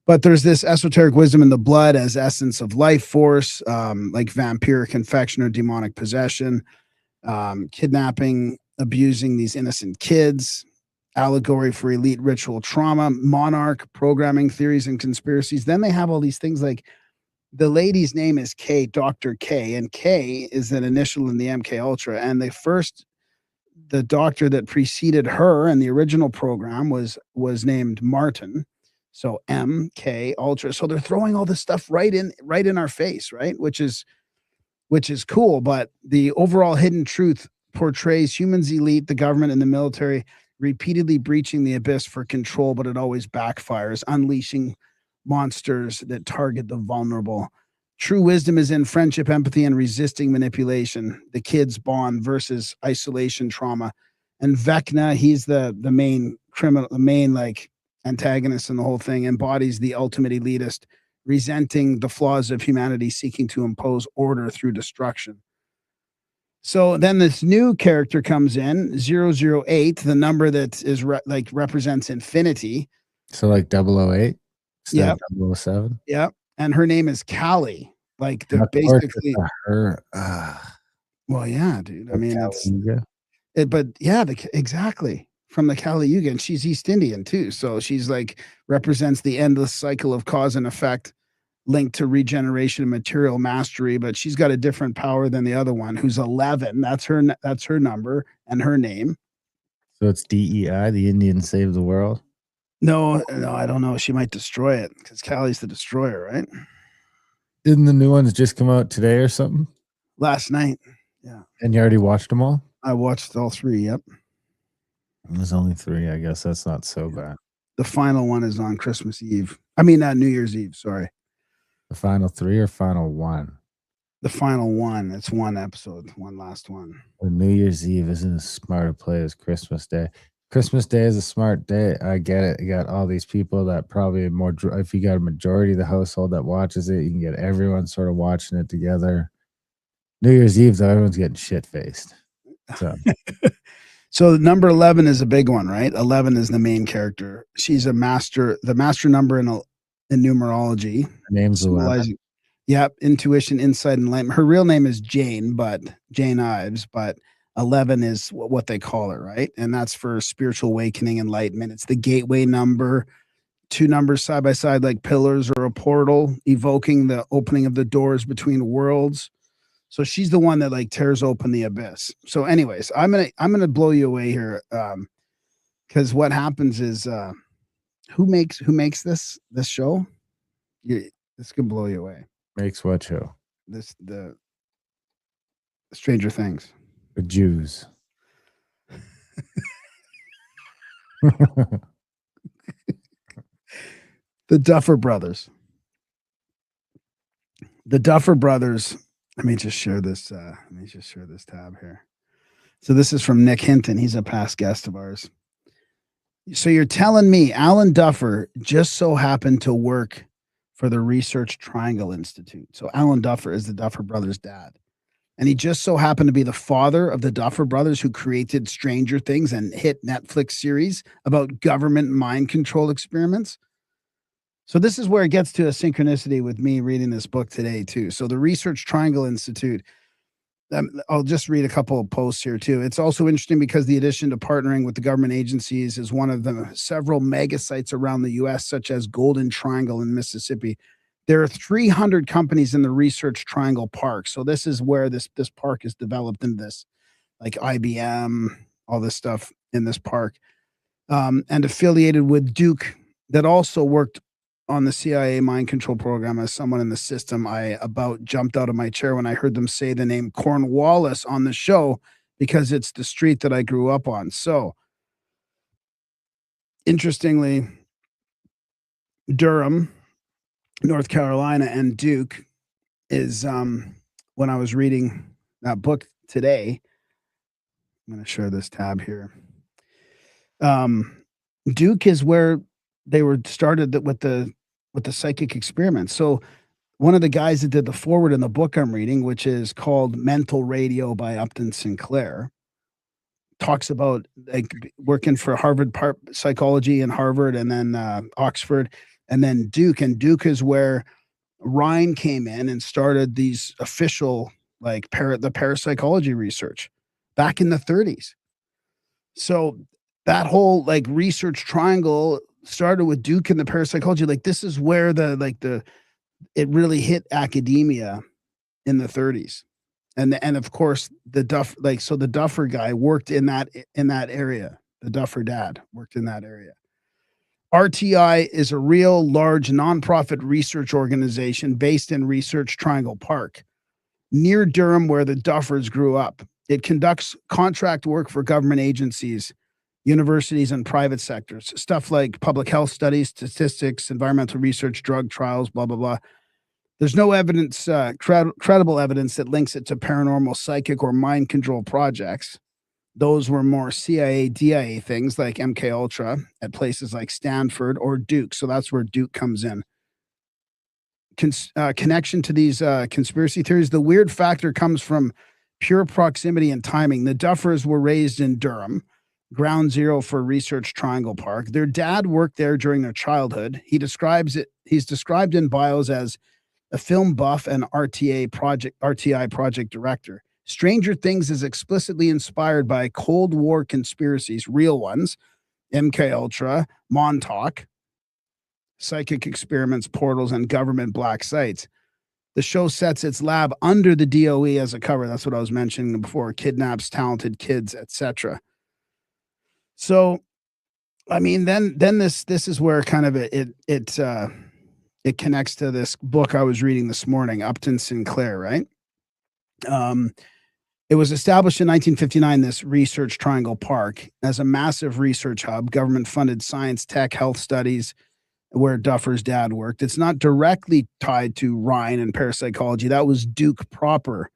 But there's this esoteric wisdom in the blood as essence of life force, like vampiric infection or demonic possession, kidnapping, abusing these innocent kids, allegory for elite ritual trauma, monarch programming theories and conspiracies. Then they have all these things like the lady's name is K, Dr. K, and K is an initial in the MK Ultra. And the doctor that preceded her in the original program was named Martin. So MK Ultra. So they're throwing all this stuff right in our face, right? Which is cool. But the overall hidden truth portrays humans elite, the government and the military repeatedly breaching the abyss for control, but it always backfires, unleashing monsters that target the vulnerable. True wisdom is in friendship, empathy, and resisting manipulation. The kids bond versus isolation trauma. And Vecna, he's the main criminal, the main like antagonist in the whole thing, embodies the ultimate elitist, resenting the flaws of humanity, seeking to impose order through destruction. So then this new character comes in, 008, the number that is represents infinity. So like 008 instead Yep. of 007? Yep. And her name is Callie. Like the Of course basically it's her. well, yeah, dude. I mean, Caliga. but yeah, exactly from the Kali Yuga, and she's East Indian too. So she's like represents the endless cycle of cause and effect linked to regeneration and material mastery. But she's got a different power than the other one, who's 11. That's her number and her name. So it's DEI, the Indians Save the World. No, I don't know. She might destroy it because Callie's the destroyer, right? Didn't the new ones just come out today or something? Last night. Yeah. And you already watched them all? I watched all 3. Yep. There's only 3. I guess that's not so bad. The final one is on Christmas Eve. I mean, New Year's Eve. Sorry. The final 3 or final 1? The final one. It's one episode, one last one. Well, New Year's Eve isn't as smart a play as Christmas Day. Christmas Day is a smart day. I get it. You got all these people that probably more. If you got a majority of the household that watches it, you can get everyone sort of watching it together. New Year's Eve, though, everyone's getting shit faced. So, so number 11 is a big one, right? 11 is the main character. She's the master number in numerology. Her name's 11. Yep, intuition, insight, and enlightenment. Her real name is Jane Ives, but 11 is what they call it, right? And that's for spiritual awakening, enlightenment. It's the gateway number. 2 numbers side by side like pillars or a portal, evoking the opening of the doors between worlds. So she's the one that like tears open the abyss. So anyways, I'm gonna blow you away here, because what happens is who makes this show? This can blow you away. Makes what show? The Stranger Things. The Jews. The Duffer Brothers. The Duffer Brothers. Let me just share this tab here. So this is from Nick Hinton. He's a past guest of ours. So you're telling me Alan Duffer just so happened to work for the Research Triangle Institute. So Alan Duffer is the Duffer Brothers' dad. And he just so happened to be the father of the Duffer Brothers who created Stranger Things and hit Netflix series about government mind control experiments. So this is where it gets to a synchronicity with me reading this book today too. So the Research Triangle Institute, I'll just read a couple of posts here too. It's also interesting because the addition to partnering with the government agencies is one of the several mega sites around the U.S., such as Golden Triangle in Mississippi. There are 300 companies in the Research Triangle Park. So this is where this park is developed in this, like IBM, all this stuff in this park, and affiliated with Duke that also worked on the CIA mind control program. As someone in the system, I about jumped out of my chair when I heard them say the name Cornwallis on the show because it's the street that I grew up on. So interestingly, Durham, North Carolina, and Duke is when I was reading that book today. I'm going to share this tab here. Duke is where they were started with the psychic experiments. So one of the guys that did the forward in the book I'm reading, which is called Mental Radio by Upton Sinclair, talks about like working for Harvard psychology in Harvard and then Oxford and then Duke. And Duke is where Ryan came in and started these official like the parapsychology research back in the 30s. So that whole like research triangle started with Duke and the parapsychology. Like this is where it really hit academia in the 30s. And of course the Duffer guy worked in that area. The Duffer dad worked in that area. RTI is a real large nonprofit research organization based in Research Triangle Park, near Durham, where the Duffers grew up. It conducts contract work for government agencies, universities, and private sectors, stuff like public health studies, statistics, environmental research, drug trials, blah, blah, blah. There's no evidence, credible evidence that links it to paranormal, psychic, or mind control projects. Those were more CIA, DIA things like MK Ultra at places like Stanford or Duke. So that's where Duke comes in. Connection to these conspiracy theories. The weird factor comes from pure proximity and timing. The Duffers were raised in Durham, ground zero for Research Triangle Park. Their dad worked there during their childhood. He's described in bios as a film buff and RTI project director. Stranger Things is explicitly inspired by Cold War conspiracies, real ones, MK Ultra, Montauk, psychic experiments, portals, and government black sites. The show sets its lab under the DOE as a cover. That's what I was mentioning before. Kidnaps talented kids, etc. So, I mean, then this is where kind of it connects to this book I was reading this morning, Upton Sinclair, right? It was established in 1959, this Research Triangle Park, as a massive research hub, government-funded science, tech, health studies, where Duffer's dad worked. It's not directly tied to Ryan and parapsychology. That was Duke proper,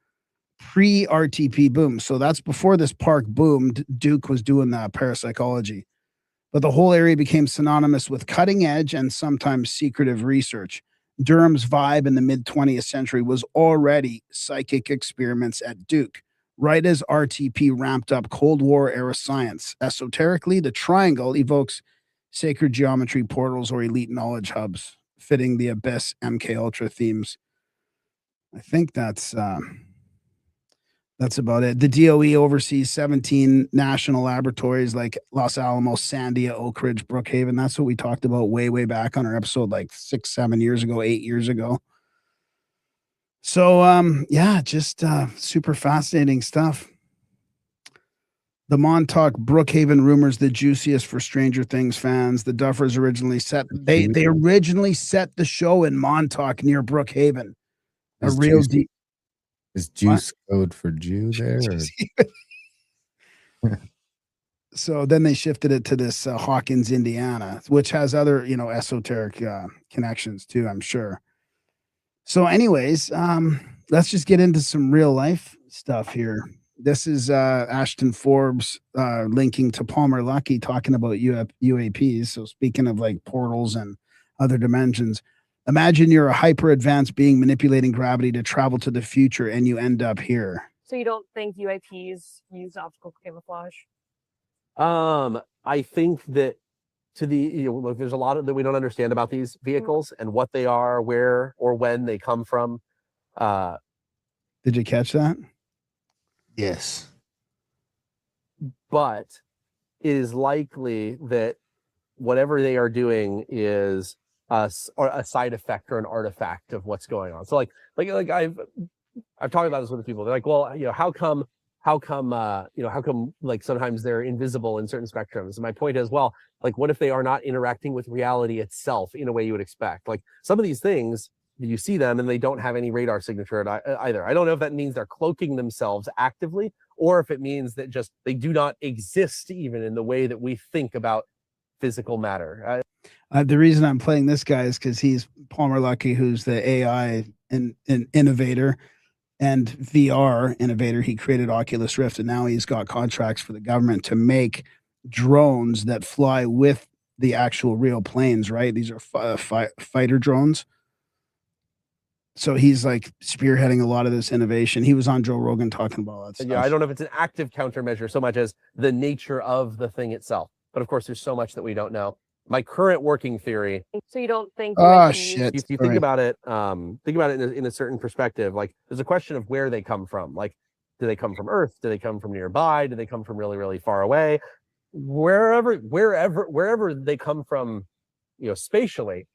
pre-RTP boom. So that's before this park boomed. Duke was doing that parapsychology. But the whole area became synonymous with cutting edge and sometimes secretive research. Durham's vibe in the mid-20th century was already psychic experiments at Duke, right as RTP ramped up Cold War era science. Esoterically, the triangle evokes sacred geometry portals or elite knowledge hubs, fitting the Abyss MK Ultra themes. I think that's about it. The DOE oversees 17 national laboratories like Los Alamos, Sandia, Oak Ridge, Brookhaven. That's what we talked about way back on our episode like 6-7 years ago, 8 years ago. So yeah, just super fascinating stuff. The Montauk Brookhaven rumors, the juiciest for Stranger Things fans. The Duffers originally set they originally set the show in Montauk near Brookhaven. A real deep. Is juice code for Jew there? So then they shifted it to this Hawkins, Indiana, which has other, esoteric connections too, I'm sure. So anyways, let's just get into some real life stuff here. This is Ashton Forbes linking to Palmer Luckey talking about UAPs. So speaking of like portals and other dimensions, imagine you're a hyper advanced being manipulating gravity to travel to the future and you end up here. So you don't think UAPs use optical camouflage? I think that look, there's a lot that we don't understand about these vehicles and what they are, where or when they come from. Did you catch that? Yes. But it is likely that whatever they are doing is a side effect or an artifact of what's going on. So like I've talked about this with people. They're like, well, how come like sometimes they're invisible in certain spectrums? And my point is, well, like what if they are not interacting with reality itself in a way you would expect? Like some of these things, you see them and they don't have any radar signature either. I don't know if that means they're cloaking themselves actively or if it means that just they do not exist even in the way that we think about physical matter. The reason I'm playing this guy is because he's Palmer Luckey, who's the AI innovator and VR innovator. He created Oculus Rift, and now he's got contracts for the government to make drones that fly with the actual real planes, right? These are fighter drones. So he's like spearheading a lot of this innovation. He was on Joe Rogan talking about that stuff. Yeah, I don't know if it's an active countermeasure so much as the nature of the thing itself. But of course, there's so much that we don't know. My current working theory. So you don't think? Shit! If you think about it, in a certain perspective. Like there's a question of where they come from. Like, do they come from Earth? Do they come from nearby? Do they come from really, really far away? Wherever they come from, spatially.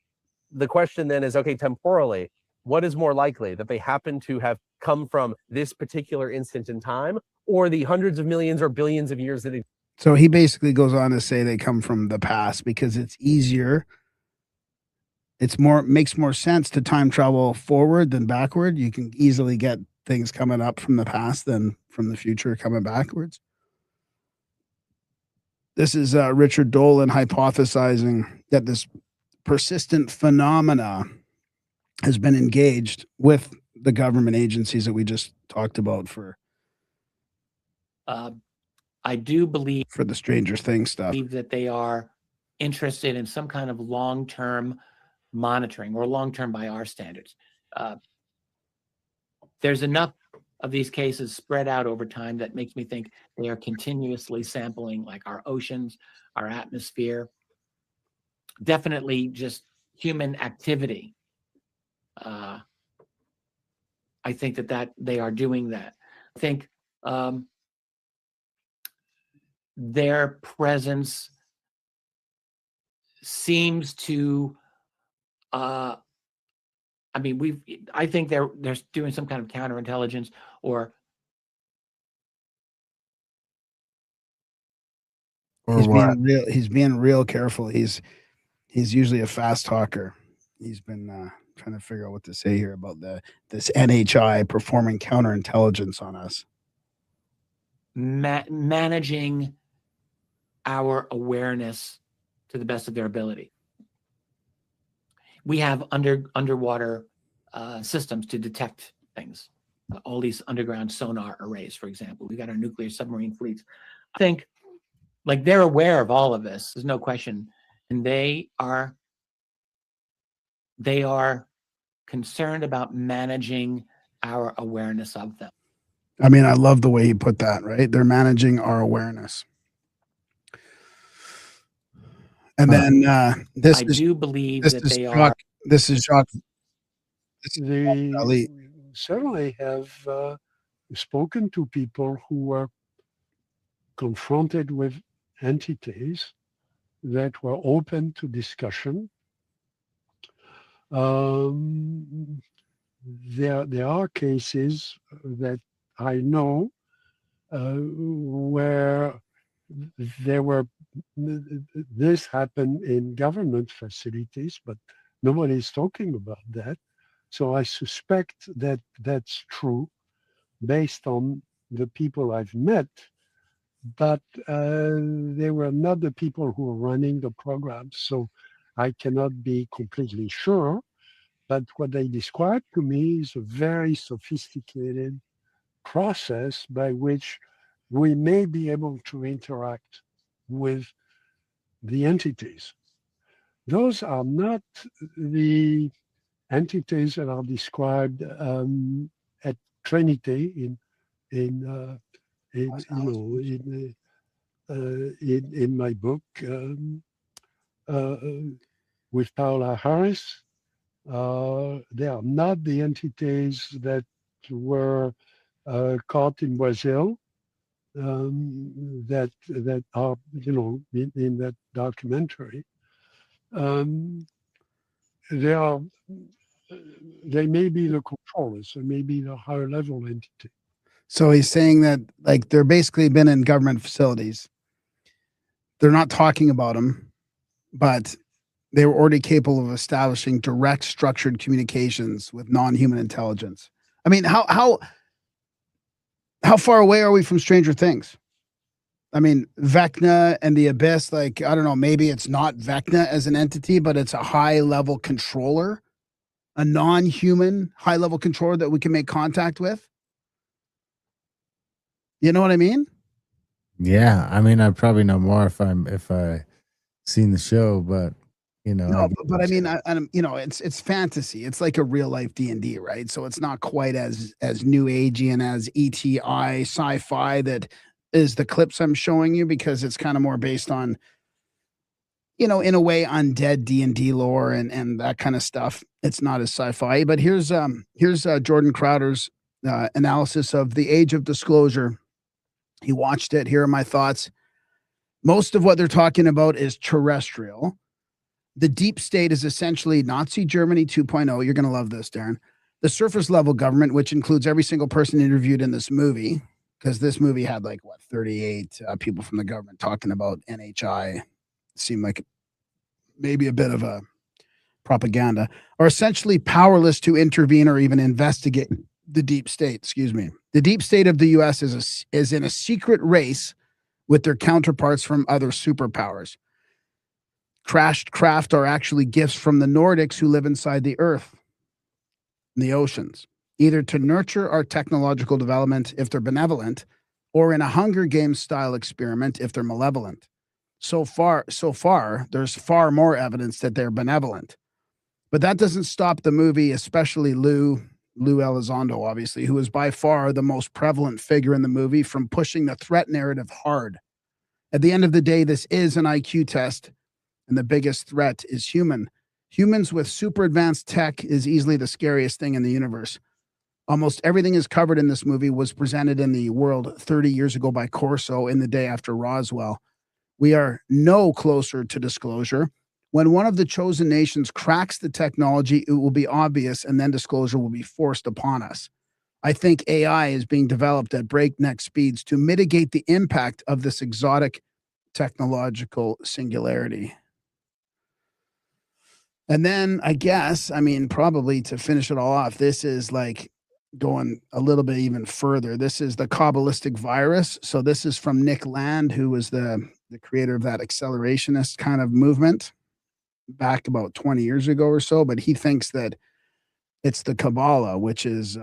The question then is, okay, temporally, what is more likely, that they happen to have come from this particular instant in time, or the hundreds of millions or billions of years that it? So he basically goes on to say they come from the past because it's easier. Makes more sense to time travel forward than backward. You can easily get things coming up from the past than from the future coming backwards. This is Richard Dolan hypothesizing that this persistent phenomena has been engaged with the government agencies that we just talked about for I do believe for the Stranger Things stuff. that they are interested in some kind of long-term monitoring, or long-term by our standards. There's enough of these cases spread out over time that makes me think they are continuously sampling, like, our oceans, our atmosphere, definitely just human activity. I think that they are doing that. I think their presence seems to I mean, I think they're doing some kind of counterintelligence, or He's being real careful. He's usually a fast talker. He's been trying to figure out what to say here about this NHI performing counterintelligence on us. managing our awareness to the best of their ability. We have underwater systems to detect things. All these underground sonar arrays, for example. We got our nuclear submarine fleets. I think, like, they're aware of all of this. There's no question, and they are concerned about managing our awareness of them. I mean, I love the way he put that, right? They're managing our awareness. And then I do believe that they are. This is Jacques. They certainly have spoken to people who were confronted with entities that were open to discussion. There are cases that I know where this happened in government facilities, but nobody's talking about that. So I suspect that that's true based on the people I've met, but they were not the people who were running the program. So I cannot be completely sure, but what they described to me is a very sophisticated process by which we may be able to interact with the entities. Those are not the entities that are described at Trinity in my book with Paola Harris. They are not the entities that were caught in Brazil that are in that documentary. They may be the controllers, they may be the higher level entity. So he's saying that, like, they're basically been in government facilities. They're not talking about them, but they were already capable of establishing direct structured communications with non-human intelligence. I mean, how far away are we from Stranger Things? I mean, Vecna and the Abyss, like, I don't know, maybe it's not Vecna as an entity, but it's a high-level controller, a non-human high-level controller that we can make contact with. You know what I mean? Yeah, I mean, I'd probably know more if I seen the show, but No, but I mean, it's fantasy. It's like a real life D&D, right? So it's not quite as new agey and as ETI sci-fi that is the clips I'm showing you, because it's kind of more based on, in a way, undead D&D lore and that kind of stuff. It's not as sci-fi. But here's Jordan Crowder's analysis of The Age of Disclosure. He watched it. Here are my thoughts. Most of what they're talking about is terrestrial. The deep state is essentially Nazi Germany 2.0. You're going to love this, Darren. The surface level government, which includes every single person interviewed in this movie, because this movie had 38 people from the government talking about NHI. Seemed like maybe a bit of a propaganda, are essentially powerless to intervene or even investigate the deep state. Excuse me. The deep state of the U.S. is in a secret race with their counterparts from other superpowers. Crashed craft are actually gifts from the Nordics who live inside the earth. in the oceans, either to nurture our technological development if they're benevolent, or in a Hunger Games style experiment if they're malevolent. So far, there's far more evidence that they're benevolent. But that doesn't stop the movie, especially Lou Elizondo, obviously, who is by far the most prevalent figure in the movie, from pushing the threat narrative hard. At the end of the day, this is an IQ test, and the biggest threat is human. Humans with super advanced tech is easily the scariest thing in the universe. Almost everything is covered in this movie was presented in the world 30 years ago by Corso in the day after Roswell. We are no closer to disclosure. When one of the chosen nations cracks the technology, it will be obvious, and then disclosure will be forced upon us. I think AI is being developed at breakneck speeds to mitigate the impact of this exotic technological singularity. And then I guess, probably to finish it all off, this is like going a little bit even further. This is the Kabbalistic virus. So this is from Nick Land, who was the creator of that accelerationist kind of movement back about 20 years ago or so. But he thinks that it's the Kabbalah, which is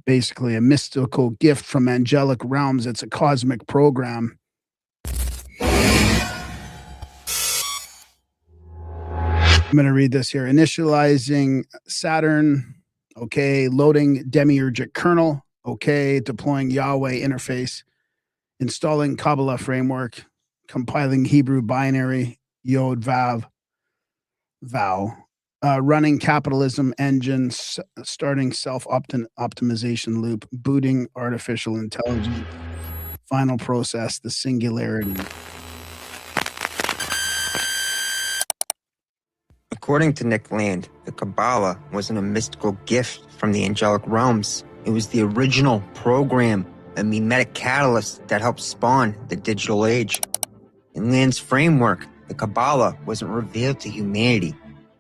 basically a mystical gift from angelic realms. It's a cosmic program. I'm going to read this here. Initializing Saturn. Okay. Loading demiurgic kernel. Okay. Deploying Yahweh interface. Installing Kabbalah framework. Compiling Hebrew binary. Yod Vav. Running capitalism engine. Starting self-optimization loop. Booting artificial intelligence. Final process, the singularity. According to Nick Land, the Kabbalah wasn't a mystical gift from the angelic realms. It was the original program, a mimetic catalyst that helped spawn the digital age. In Land's framework, the Kabbalah wasn't revealed to humanity.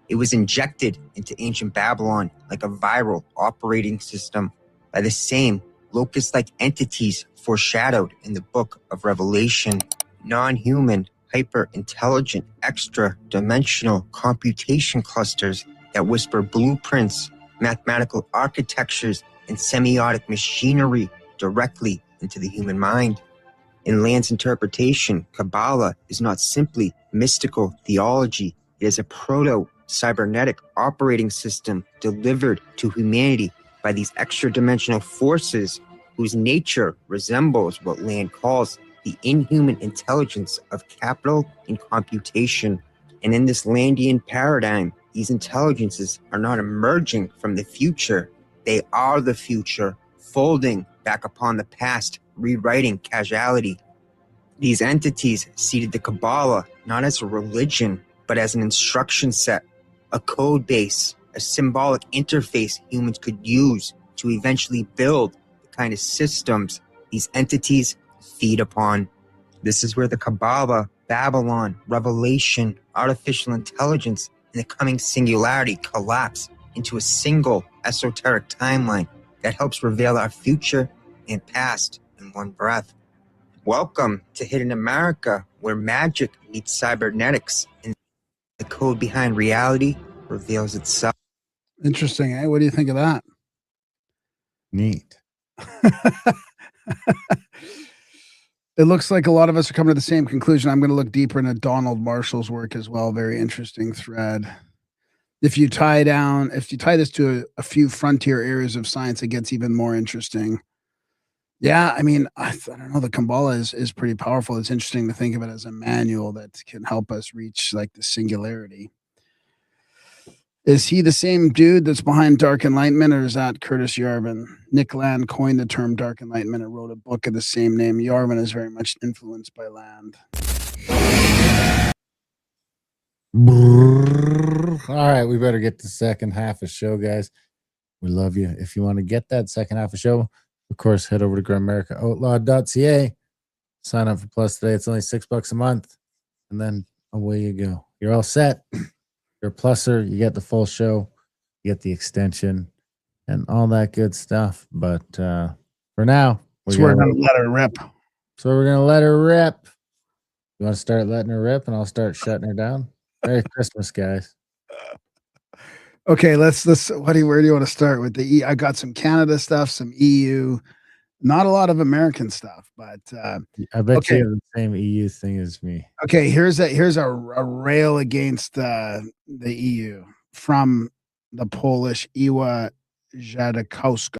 It was injected into ancient Babylon like a viral operating system by the same locust-like entities foreshadowed in the Book of Revelation. Non-human, hyper-intelligent, extra-dimensional computation clusters that whisper blueprints, mathematical architectures, and semiotic machinery directly into the human mind. In Land's interpretation, Kabbalah is not simply mystical theology. It is a proto-cybernetic operating system delivered to humanity by these extra-dimensional forces whose nature resembles what Land calls the inhuman intelligence of capital and computation. And in this Landian paradigm, these intelligences are not emerging from the future. They are the future, folding back upon the past, rewriting causality. These entities seeded the Kabbalah not as a religion, but as an instruction set, a code base, a symbolic interface humans could use to eventually build the kind of systems these entities feed upon. This is where the Kabbalah, Babylon, Revelation, artificial intelligence, and the coming singularity collapse into a single esoteric timeline that helps reveal our future and past in one breath. Welcome to Hidden America, where magic meets cybernetics and the code behind reality reveals itself. Interesting, eh? What do you think of that? Neat. It looks like a lot of us are coming to the same conclusion. I'm going to look deeper into Donald Marshall's work as well. Very interesting thread. If you tie this to a few frontier areas of science, it gets even more interesting. Yeah, I don't know. The Kabbalah is pretty powerful. It's interesting to think of it as a manual that can help us reach like the singularity. Is he the same dude that's behind Dark Enlightenment, or is that Curtis Yarvin? Nick Land coined the term Dark Enlightenment and wrote a book of the same name. Yarvin is very much influenced by Land. All right, we better get the second half of the show, guys. We love you. If you want to get that second half of the show, of course, head over to GramAmericaOutlaw.ca. Sign up for Plus today. It's only $6 a month. And then away you go. You're all set. You're a pluser. You get the full show. You get the extension and all that good stuff. But for now, we're going to let her rip. So we're going to let her rip. You want to start letting her rip and I'll start shutting her down? Merry Christmas, guys. Okay, let's where do you want to start with the I got some Canada stuff, some EU, not a lot of American stuff, but I bet okay. you have the same EU thing as me. Okay, here's a rail against the EU from the Polish Iwa Jadakowska.